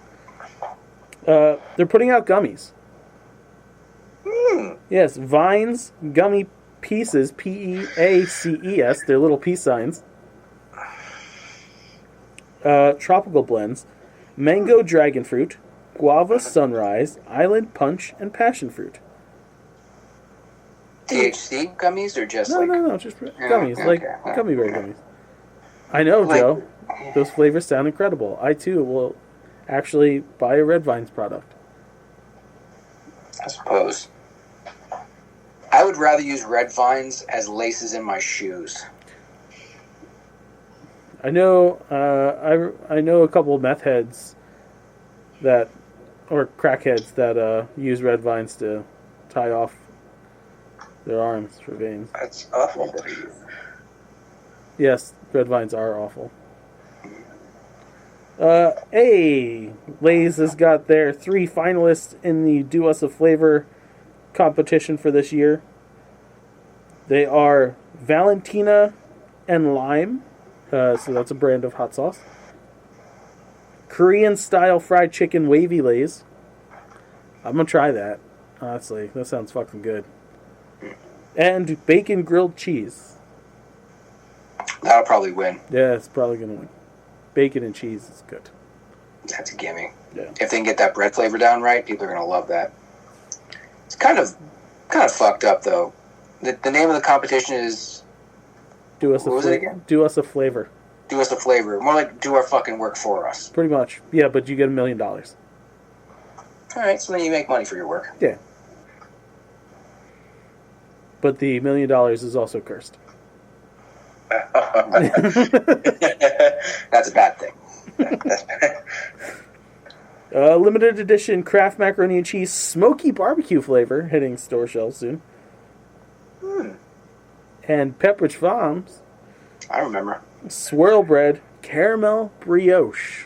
They're putting out gummies. Mm. Yes, Vines Gummy Pieces, Peaces. They're little peace signs. Tropical blends, mango dragon fruit, guava sunrise, island punch, and passion fruit. THC gummies or just No, just gummies, like gummy bear gummies. I know, Joe. Those flavors sound incredible. I too will actually buy a Red Vines product. I suppose. I would rather use Red Vines as laces in my shoes. I know. I know a couple of meth heads or crackheads that use Red Vines to tie off their arms for veins. That's awful. Yes, Red Vines are awful. Hey, Lay's has got their 3 finalists in the Do Us a Flavor competition for this year. They are Valentina and Lime. So that's a brand of hot sauce. Korean style fried chicken wavy Lays. I'm gonna try that. Honestly, that sounds fucking good. And bacon grilled cheese. That'll probably win. Yeah, it's probably going to win. Bacon and cheese is good. That's a gimme. Yeah. If they can get that bread flavor down right, people are going to love that. It's kind of fucked up, though. The name of the competition is... Do us What was it again? Do us a flavor. Do us a flavor. More like do our fucking work for us. Pretty much. Yeah, but you get $1 million. All right, so then you make money for your work. Yeah. But the $1 million is also cursed. That's a bad thing. Limited edition Kraft macaroni and cheese smoky barbecue flavor hitting store shelves soon. And Pepperidge Farms I remember. swirl bread caramel brioche.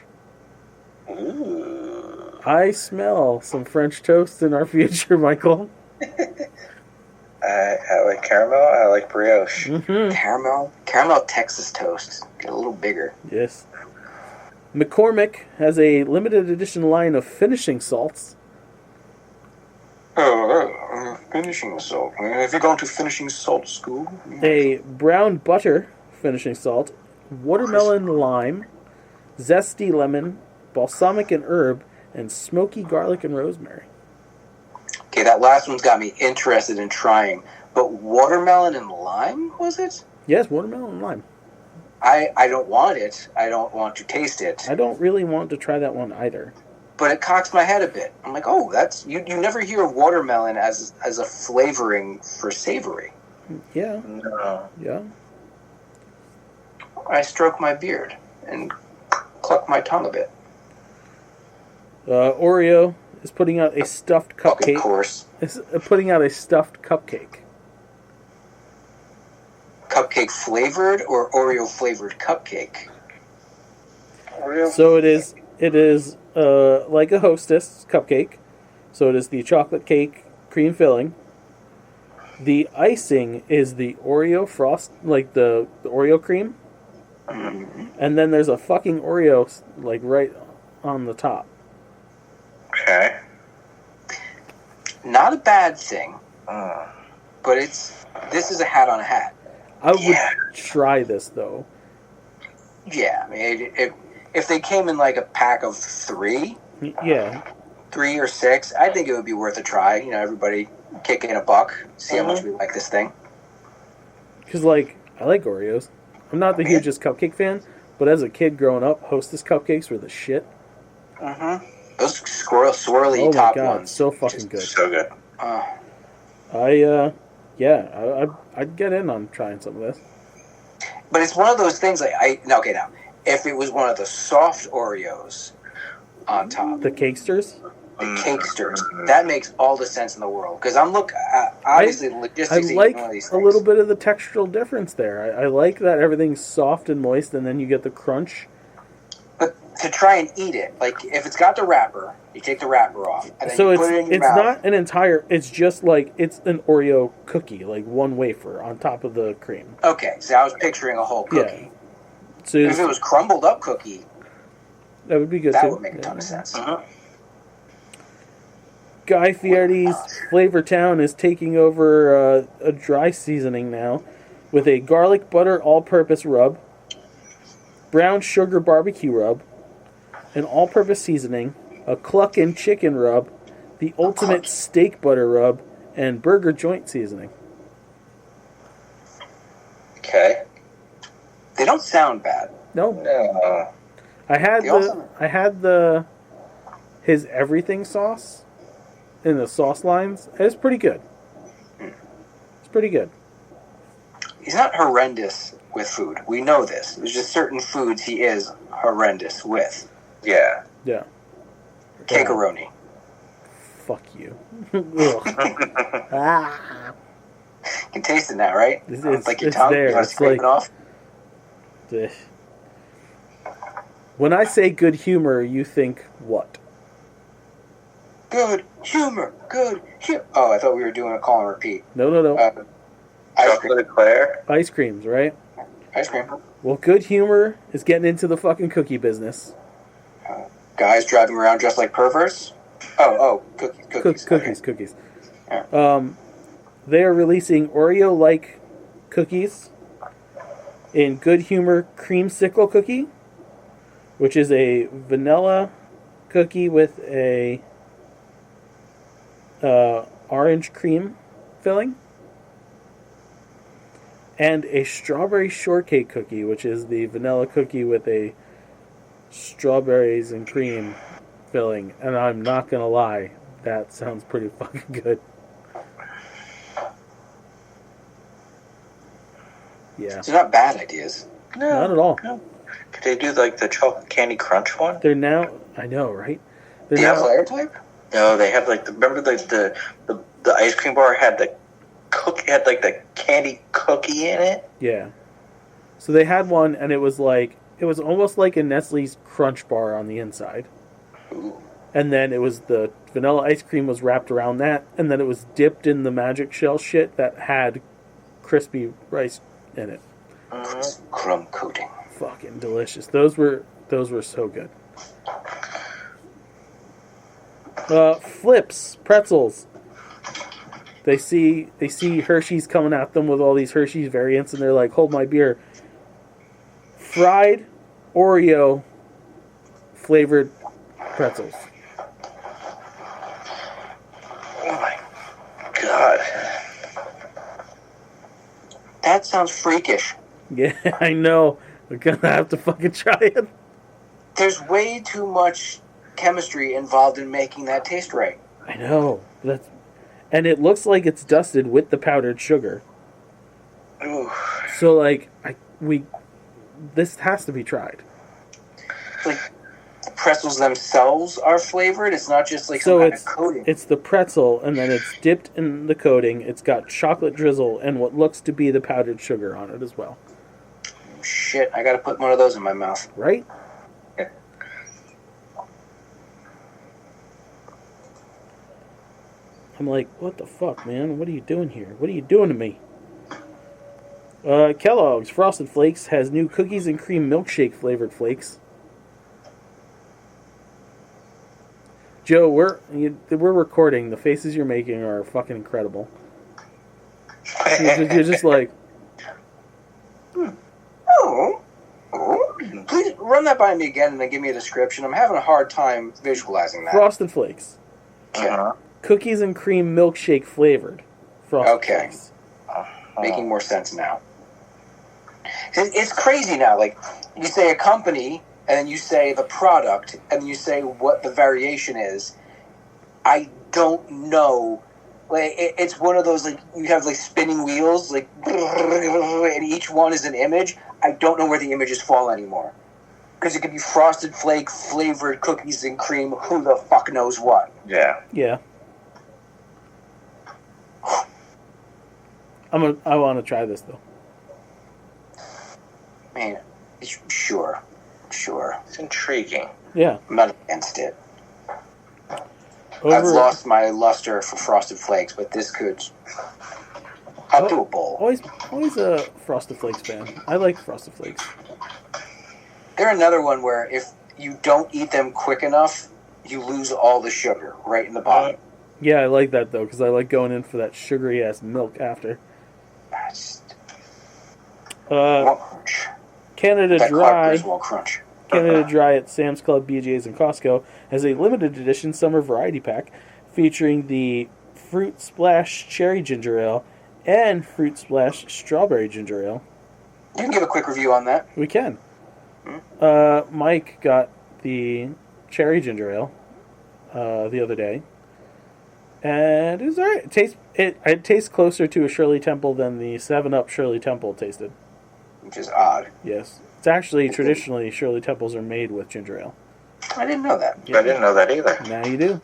Ooh. I smell some French toast in our future, Michael. I like caramel. I like brioche. Mm-hmm. Caramel Texas toast. Get a little bigger. Yes. McCormick has a limited edition line of finishing salts. Finishing salt. If you're going to finishing salt school, A brown butter finishing salt, watermelon lime, zesty lemon, balsamic and herb, and smoky garlic and rosemary. okay, that last one's got me interested in trying. But watermelon and lime, was it? Yes, watermelon and lime. I don't want it. I don't want to taste it. I don't really want to try that one either. But it cocks my head a bit. I'm like, oh, that's you never hear of watermelon as a flavoring for savory. Yeah, No. yeah. I stroke my beard and cluck my tongue a bit. Oreo is putting out a stuffed Fucking cupcake. course. Is putting out a stuffed cupcake. Cupcake flavored or Oreo flavored cupcake? So it is like a Hostess cupcake. So it is the chocolate cake cream filling. The icing is the Oreo frost, like the Oreo cream. And then there's a fucking Oreo like right on the top. Okay. Not a bad thing, but this is a hat on a hat. I would Yeah. try this though. Yeah, I mean, if they came in like a pack of three Yeah. or six, I think it would be worth a try. You know, everybody kick in a buck, see how much we like this thing. Because, like, I like Oreos. I'm not the hugest cupcake fan, but as a kid growing up, Hostess cupcakes were the shit. Those swirly Oh my top god, ones. so fucking good. So good. I'd get in on trying some of this. But it's one of those things like now, if it was one of the soft Oreos on top, The Cakesters? the Cakesters, that makes all the sense in the world. Because I'm obviously I logistics like one of these a things. little bit of the textural difference there. I like that everything's soft and moist, and then you get the crunch. But to try and eat it, like if it's got the wrapper, you take the wrapper off, and then So you put it in your it's mouth. not an entire. It's just like it's an Oreo cookie, like one wafer on top of the cream. Okay, so I was picturing a whole cookie. Yeah. So If it was crumbled up cookie, that would be good that too. would make a ton of sense. Guy Fieri's Flavor Town is taking over a dry seasoning now with a garlic butter all-purpose rub, brown sugar barbecue rub, an all-purpose seasoning, a cluckin' chicken rub, the ultimate steak butter rub, and burger joint seasoning. Okay. They don't sound bad. No, No. I had They also- his everything sauce in the sauce lines. It's pretty good. It's pretty good. He's not horrendous with food. We know this. There's just certain foods he is horrendous with. Yeah. Yeah. Cakearoni. Fuck you. Ugh. Ah. You can taste it now, right? It's like your it's tongue. there. You want to It's scrape like- it off? Ugh. When I say good humor, you think what? Good humor. Good humor. Oh, I thought we were doing a call and repeat. No. Ice cream. Chocolate eclair. Ice creams, right? Ice cream. Well, good humor is getting into the fucking cookie business. Guys driving around dressed like perverts. Oh, cookies. Cookies. Yeah. They are releasing Oreo-like cookies in Good Humor Creamsicle Cookie, which is a vanilla cookie with a orange cream filling. And a strawberry shortcake cookie, which is the vanilla cookie with a strawberries and cream filling. And I'm not going to lie, that sounds pretty fucking good. Yeah. These are not bad ideas. No, Not at all. No. Could they do like the chocolate candy crunch one? They're now, I know, right? They're The now, layer type? No, they have like remember the ice cream bar had the candy cookie in it. yeah. So they had one, and it was almost like a Nestle's Crunch Bar on the inside. Ooh. And then it was the vanilla ice cream was wrapped around that, and then it was dipped in the magic shell shit that had crispy rice in it. Crumb coating. Fucking delicious. Those were so good. Flips, pretzels. They see Hershey's coming at them with all these Hershey's variants, and they're like, "Hold my beer." Fried Oreo flavored pretzels. Oh my god. That sounds freakish. Yeah, I know. We're gonna have to fucking try it. There's way too much chemistry involved in making that taste right. I know. And it looks like it's dusted with the powdered sugar. Ooh. So this has to be tried. Like, the pretzels themselves are flavored. It's not just like So some kind of coating. it's the pretzel, and then it's dipped in the coating. It's got chocolate drizzle and what looks to be the powdered sugar on it as well. Shit, I gotta put one of those in my mouth. Right? Yeah. I'm like, what the fuck, man? What are you doing here? What are you doing to me? Kellogg's Frosted Flakes has new cookies and cream milkshake flavored flakes. Joe, we're recording. The faces you're making are fucking incredible. You're just like, Oh. Please run that by me again and then give me a description. I'm having a hard time visualizing that. Frosted Flakes. Uh-huh. Cookies and cream milkshake flavored. Frosted Okay. Flakes. Making more sense now. It's crazy now. Like, you say a company, and then you say the product, and then you say what the variation is. I don't know. Like, it's one of those, like, you have, like, spinning wheels, like, and each one is an image. I don't know where the images fall anymore. Because it could be Frosted Flake flavored cookies and cream, who the fuck knows what. Yeah. Yeah. I want to try this though. Man, sure. It's intriguing. Yeah. I'm not against it. I've Over, lost my luster for Frosted Flakes, but this could... I'll do a bowl. always a Frosted Flakes fan. I like Frosted Flakes. They're another one where if you don't eat them quick enough, you lose all the sugar right in the bottom. Yeah, I like that though, because I like going in for that sugary ass milk after. Won't crunch. Canada That Dry. Clark won't crunch. Canada Dry at Sam's Club, BJ's, and Costco has a limited edition summer variety pack featuring the Fruit Splash Cherry Ginger Ale and Fruit Splash Strawberry Ginger Ale. You can give a quick review on that. We can. Mike got the Cherry Ginger Ale the other day, and it was alright. It tastes closer to a Shirley Temple than the 7-Up Shirley Temple tasted. Which is odd. Yes. It's actually, traditionally, Shirley Temples are made with ginger ale. I didn't know that. I didn't know that either. Now you do.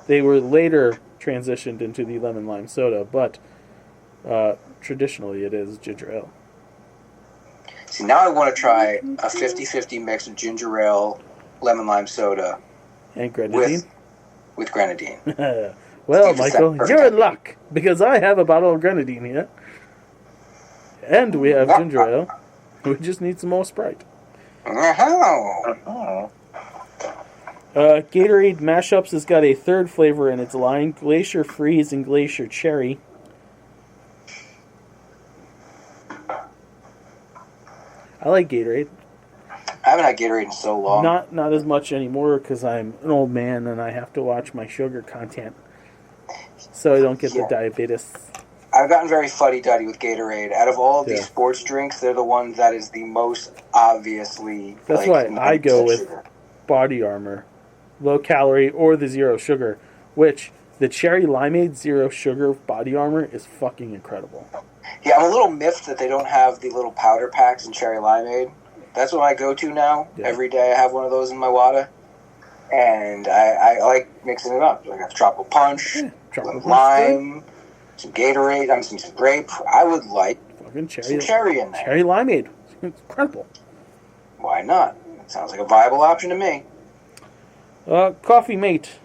They were later transitioned into the lemon lime soda, but traditionally it is ginger ale. See, now I want to try a 50-50 mix of ginger ale, lemon lime soda And grenadine? with grenadine. Well, It's Michael, perfect. you're in luck, because I have a bottle of grenadine here. And we have ginger ale. We just need some more Sprite. Oh. Gatorade Mashups has got a third flavor in its line, Glacier Freeze and Glacier Cherry. I like Gatorade. I haven't had Gatorade in so long. Not as much anymore because I'm an old man and I have to watch my sugar content, so I don't get the diabetes. I've gotten very fuddy-duddy with Gatorade. Out of all of these Yeah. sports drinks, they're the one that is the most obviously. That's why I go with Body Armor, low calorie or the zero sugar, which the Cherry Limeade zero sugar Body Armor is fucking incredible. Yeah, I'm a little miffed that they don't have the little powder packs in Cherry Limeade. That's what I go to now. Yeah. Every day I have one of those in my water. And I like mixing it up. I got tropical punch, Tropical punch, lime, some Gatorade, some grape. I would like fucking some cherry in there. Cherry Limeade. It's incredible. Why not? Sounds like a viable option to me. Coffee Mate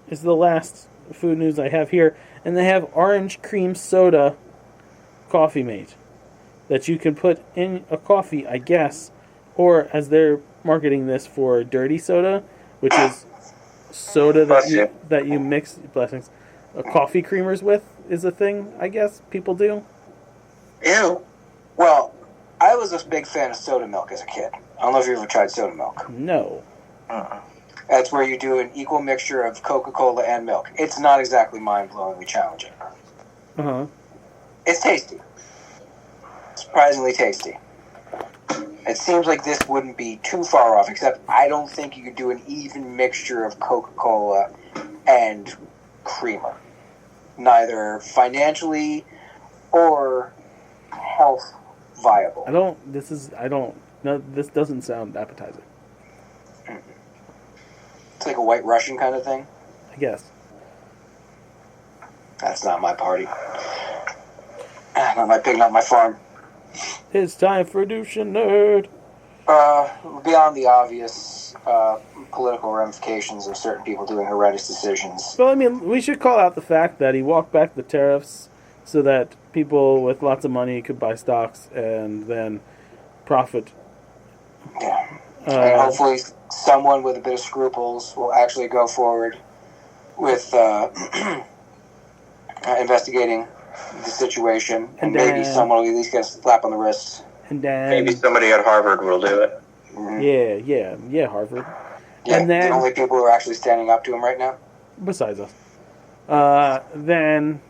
is the last food news I have here. And they have orange cream soda Coffee Mate that you can put in a coffee, I guess. Or as they're marketing this for dirty soda, which is soda that you mix coffee creamers with is a thing, I guess, people do. Ew. Well, I was a big fan of soda milk as a kid. I don't know if you ever tried soda milk. No. That's where you do an equal mixture of Coca-Cola and milk. It's not exactly mind-blowingly challenging. Uh-huh. It's tasty. Surprisingly tasty. It seems like this wouldn't be too far off, except I don't think you could do an even mixture of Coca-Cola and creamer. Neither financially or health viable. This doesn't sound appetizing. It's like a White Russian kind of thing. I guess. That's not my party. Not my pig, not my farm. It's time for Douche Nerd. Beyond the obvious political ramifications of certain people doing horrendous decisions. Well, I mean, we should call out the fact that he walked back the tariffs so that people with lots of money could buy stocks and then profit. Yeah. And hopefully someone with a bit of scruples will actually go forward with investigating the situation, and maybe someone will at least get a slap on the wrist. And then Maybe somebody at Harvard will do it. Mm-hmm. Yeah, Harvard. Yeah, and then the only people who are actually standing up to him right now. Besides us. Then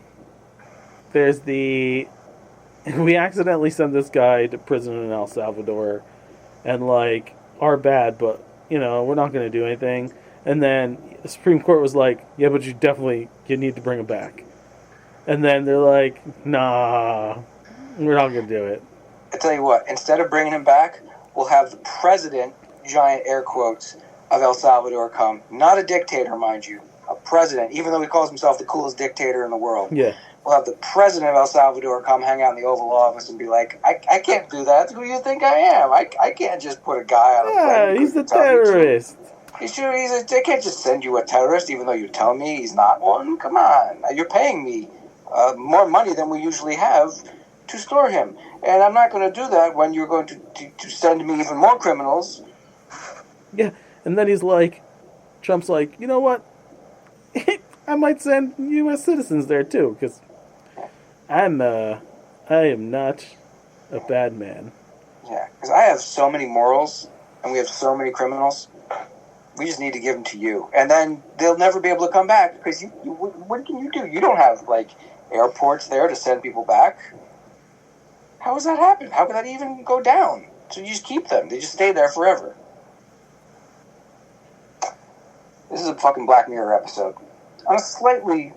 there's we accidentally sent this guy to prison in El Salvador, and our bad, but we're not going to do anything. And then the Supreme Court was like, yeah, but you need to bring him back. And then they're like, nah, we're not going to do it. I tell you what, instead of bringing him back, we'll have the president, giant air quotes, of El Salvador come. Not a dictator, mind you. A president, even though he calls himself the coolest dictator in the world. Yeah. We'll have the president of El Salvador come hang out in the Oval Office and be like, I can't do that. Who do you think I am? I can't just put a guy on a plane. Yeah, he's a terrorist. They can't just send you a terrorist even though you tell me he's not one. Come on. You're paying me more money than we usually have to store him. And I'm not going to do that when you're going to send me even more criminals. Yeah, and then Trump's like, you know what? I might send U.S. citizens there too, because I am not a bad man. Yeah, because I have so many morals, and we have so many criminals. We just need to give them to you. And then they'll never be able to come back, because what can you do? You don't have, airports there to send people back. How does that happen? How could that even go down? So you just keep them. They just stay there forever. This is a fucking Black Mirror episode. On a slightly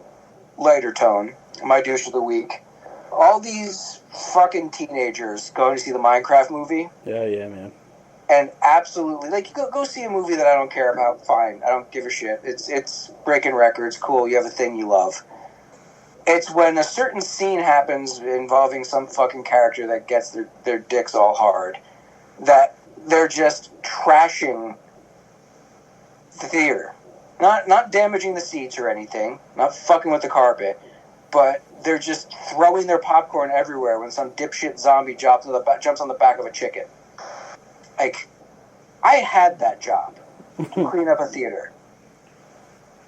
lighter tone, my douche of the week, all these fucking teenagers going to see the Minecraft movie. Yeah, man. And absolutely, go see a movie that I don't care about, fine. I don't give a shit. It's breaking records, cool, you have a thing you love. It's when a certain scene happens involving some fucking character that gets their dicks all hard, that they're just trashing the theater. Not damaging the seats or anything, not fucking with the carpet, but they're just throwing their popcorn everywhere when some dipshit zombie jumps on the back of a chicken. I had that job to clean up a theater.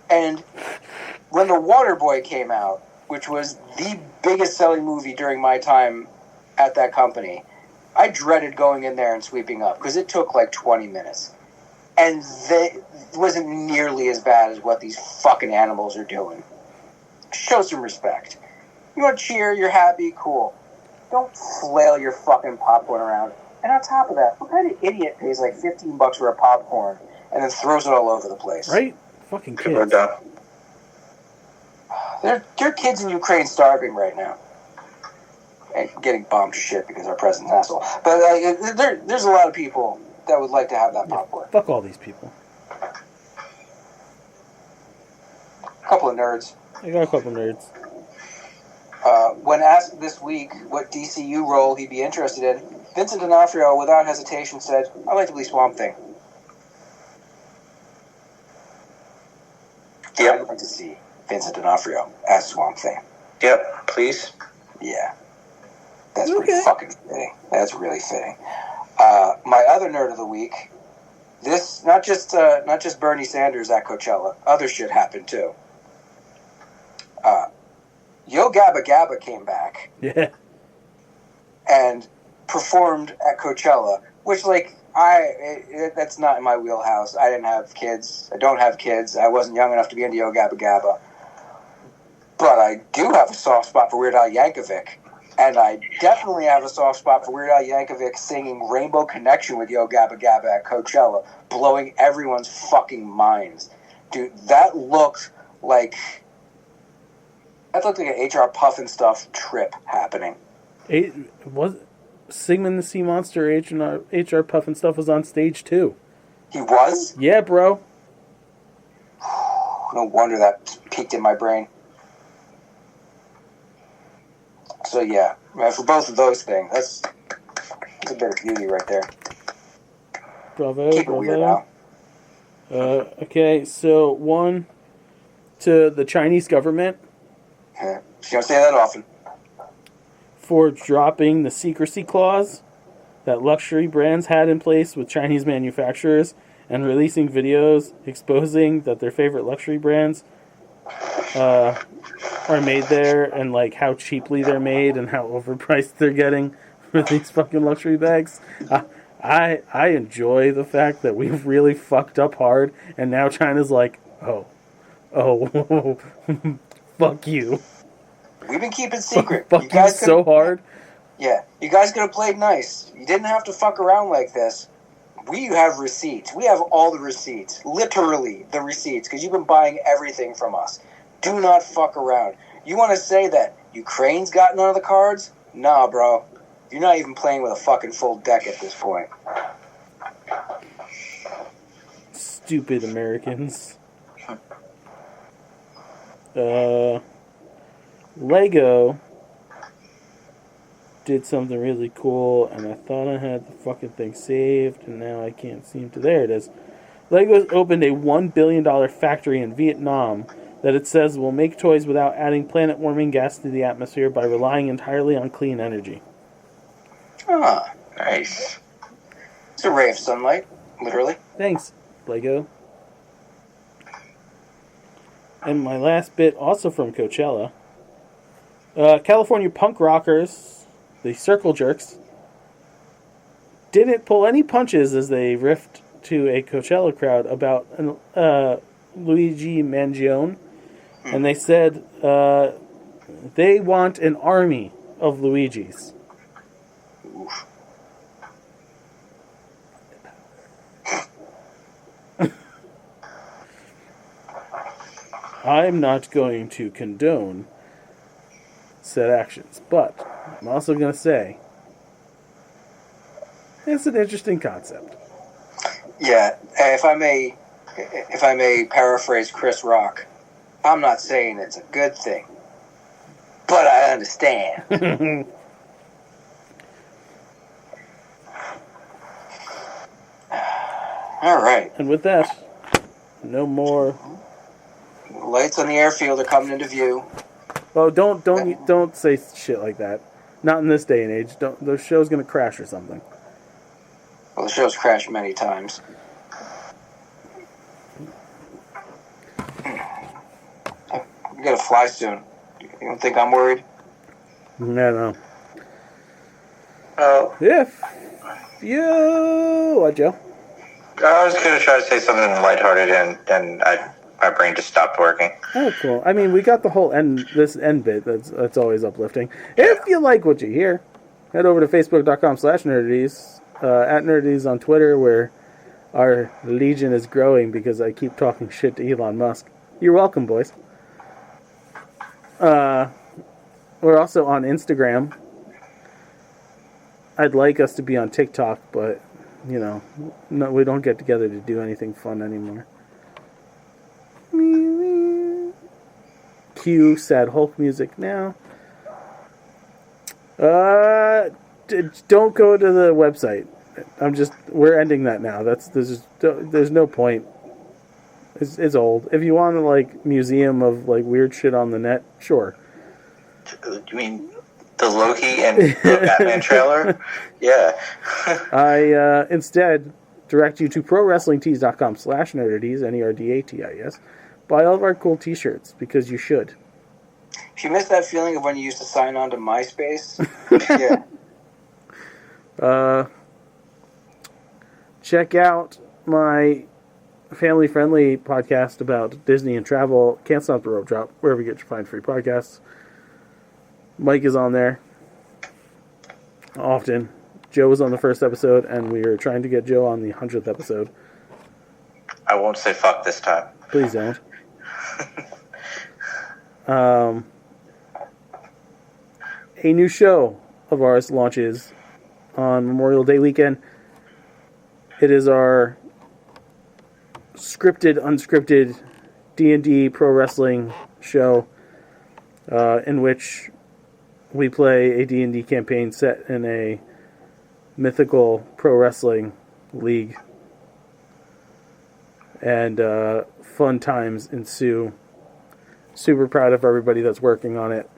And when The Waterboy came out, which was the biggest selling movie during my time at that company, I dreaded going in there and sweeping up because it took like 20 minutes. And it wasn't nearly as bad as what these fucking animals are doing. Show some respect. You want to cheer, you're happy, cool. Don't flail your fucking popcorn around. And on top of that, what kind of idiot pays like $15 for a popcorn and then throws it all over the place? Right? Fucking People are kids. dumb. There are kids in Ukraine starving right now. And getting bombed to shit because our president's an asshole. But there's a lot of people that would like to have that popcorn. Fuck all these people. A couple of nerds. I got a couple nerds. When asked this week what DCU role he'd be interested in, Vincent D'Onofrio, without hesitation, said, "I'd like to be Swamp Thing." Yep. I'd like to see Vincent D'Onofrio as Swamp Thing. Yep, please. Yeah. That's Okay. pretty fucking fitting. That's really fitting. My other nerd of the week, this, not just Bernie Sanders at Coachella, other shit happened too. Yo Gabba Gabba came back Yeah. and performed at Coachella, which, like, that's not in my wheelhouse. I didn't have kids. I don't have kids. I wasn't young enough to be into Yo Gabba Gabba. But I do have a soft spot for Weird Al Yankovic. And I definitely have a soft spot for Weird Al Yankovic singing Rainbow Connection with Yo Gabba Gabba at Coachella, blowing everyone's fucking minds. Dude, that looked like an HR Puffin stuff trip happening. Was Sigmund the Sea Monster HR Puffin stuff was on stage too. He was? Yeah, bro. No wonder that peaked in my brain. So yeah, for both of those things, that's a bit of beauty right there. Bravo. Keep it bravo. weird now. Okay, so one to the Chinese government Yeah. You don't say that often. for dropping the secrecy clause that luxury brands had in place with Chinese manufacturers and releasing videos exposing that their favorite luxury brands are made there and like how cheaply they're made and how overpriced they're getting for these fucking luxury bags. I enjoy the fact that we've really fucked up hard and now China's like, oh, fuck you. We've been keeping secret. Fuck you so hard. Yeah, you guys could have played nice. You didn't have to fuck around like this. We have receipts. We have all the receipts. Literally, the receipts. Because you've been buying everything from us. Do not fuck around. You want to say that Ukraine's got none of the cards? Nah, bro. You're not even playing with a fucking full deck at this point. Stupid Americans. Lego did something really cool, and I thought I had the fucking thing saved, and now I can't seem to. There it is. Lego's opened a $1 billion factory in Vietnam that it says will make toys without adding planet-warming gas to the atmosphere by relying entirely on clean energy. Ah, Nice. it's a ray of sunlight, literally. Thanks, Lego. And my last bit, also from Coachella. California punk rockers, the Circle Jerks, didn't pull any punches as they riffed to a Coachella crowd about Luigi Mangione. And they said they want an army of Luigis. Oof. I'm not going to condone said actions, but I'm also going to say it's an interesting concept. Yeah, if I may paraphrase Chris Rock, I'm not saying it's a good thing, but I understand. All right. And with that, no more. Lights on the airfield are coming into view. Oh, don't say shit like that. Not in this day and age. Don't. The show's gonna crash or something. Well, the show's crashed many times. We gotta fly soon. You don't think I'm worried? No. Oh, If you... What, Joe? I was going to try to say something lighthearted, and my brain just stopped working. Oh, cool. I mean, we got the whole this end bit. That's always uplifting. If you like what you hear, head over to facebook.com/nerdities, at nerdities on Twitter, where our legion is growing because I keep talking shit to Elon Musk. You're welcome, boys. We're also on Instagram. I'd like us to be on TikTok, but, you know, no, we don't get together to do anything fun anymore. Cue sad Hulk music now. Don't go to the website. We're ending that now. There's no point. It's old. If you want a, like, museum of, like, weird shit on the net, sure. You mean the Loki and the Batman trailer? Yeah. I instead direct you to prowrestlingtees.com/nerdities, NERDATIS. Buy all of our cool t-shirts, because you should. If you miss that feeling of when you used to sign on to MySpace, yeah. Check out my family-friendly podcast about Disney and travel, Can't Stop the Rope Drop, wherever you get your fine free podcasts. Mike is on there often. Joe was on the first episode, and we are trying to get Joe on the 100th episode. I won't say fuck this time. Please don't. A new show of ours launches on Memorial Day weekend. It is our scripted, unscripted D&D pro wrestling show in which we play a D&D campaign set in a mythical pro wrestling league. And fun times ensue. Super proud of everybody that's working on it.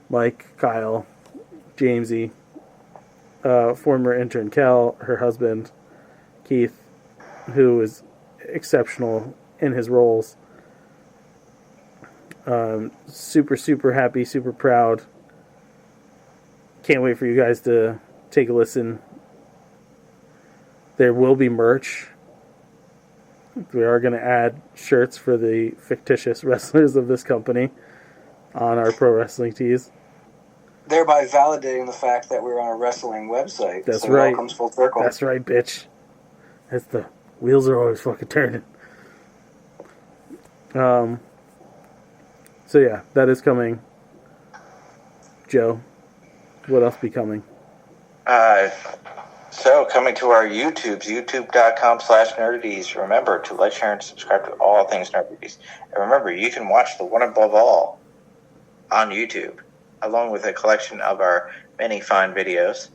Mike, Kyle, Jamesy, former intern Kel, her husband, Keith, who is exceptional in his roles. Super, super happy, super proud. Can't wait for you guys to take a listen. There will be merch. We are going to add shirts for the fictitious wrestlers of this company on our pro wrestling tees. Thereby validating the fact that we're on a wrestling website. That's so right. It all comes full circle. That's right, bitch. That's the wheels are always fucking turning. So yeah, that is coming. Joe, what else be coming? So coming to our YouTubes, youtube.com/nerdities. Remember to like, share, and subscribe to all things nerdities. And remember, you can watch The One Above All on YouTube, along with a collection of our many fine videos.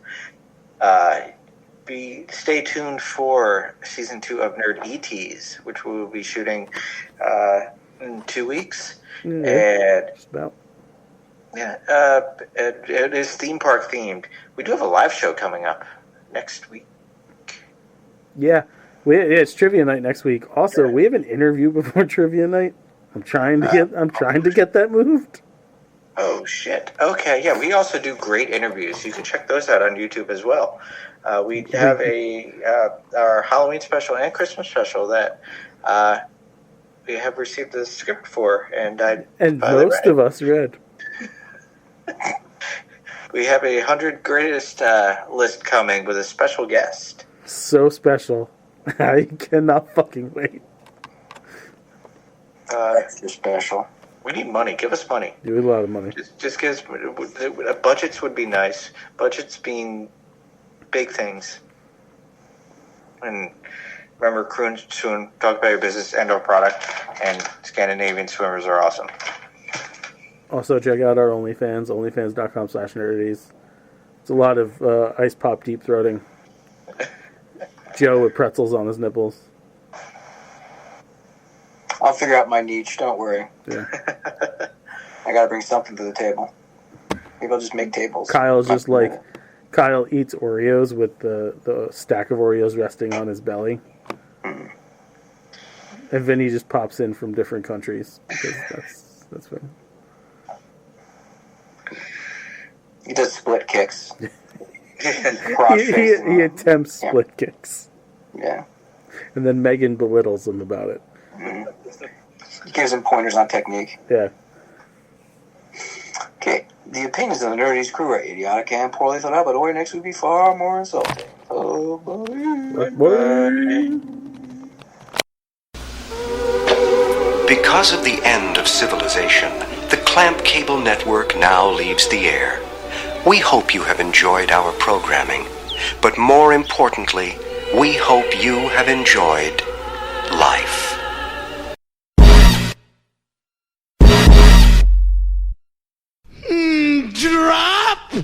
Stay tuned for season 2 of Nerd ETs, which we will be shooting in 2 weeks. And just about. Yeah, it is theme park themed. We do have a live show coming up next week. Yeah, it's trivia night next week. Also, we have an interview before trivia night. I'm trying to get that moved. Oh shit! Okay, yeah, we also do great interviews. You can check those out on YouTube as well. We have our Halloween special and Christmas special that we have received the script for, and most of us read. We have a 100 greatest list coming with a special guest. So special. I cannot fucking wait. Extra special. We need money. Give us money. You need a lot of money. Just give us budgets would be nice. Budgets being big things. And remember, Croon soon. Talk about your business and our product. And Scandinavian swimmers are awesome. Also, check out our OnlyFans, onlyfans.com/nerdities. It's a lot of ice pop deep throating. Joe with pretzels on his nipples. I'll figure out my niche, don't worry. Yeah. I gotta bring something to the table. Maybe I'll just make tables. Kyle's just like, Kyle eats Oreos with the stack of Oreos resting on his belly. Mm. And Vinny just pops in from different countries. Because that's fun. He does split kicks. Crotch he facing. attempts split kicks. Yeah. And then Megan belittles him about it. Gives him pointers on technique. Yeah. Okay. The opinions of the Nerdies crew are idiotic and poorly thought out, but Ori next would be far more insulting. Oh, boy. Because of the end of civilization, the Clamp Cable Network now leaves the air. We hope you have enjoyed our programming, but more importantly, we hope you have enjoyed life.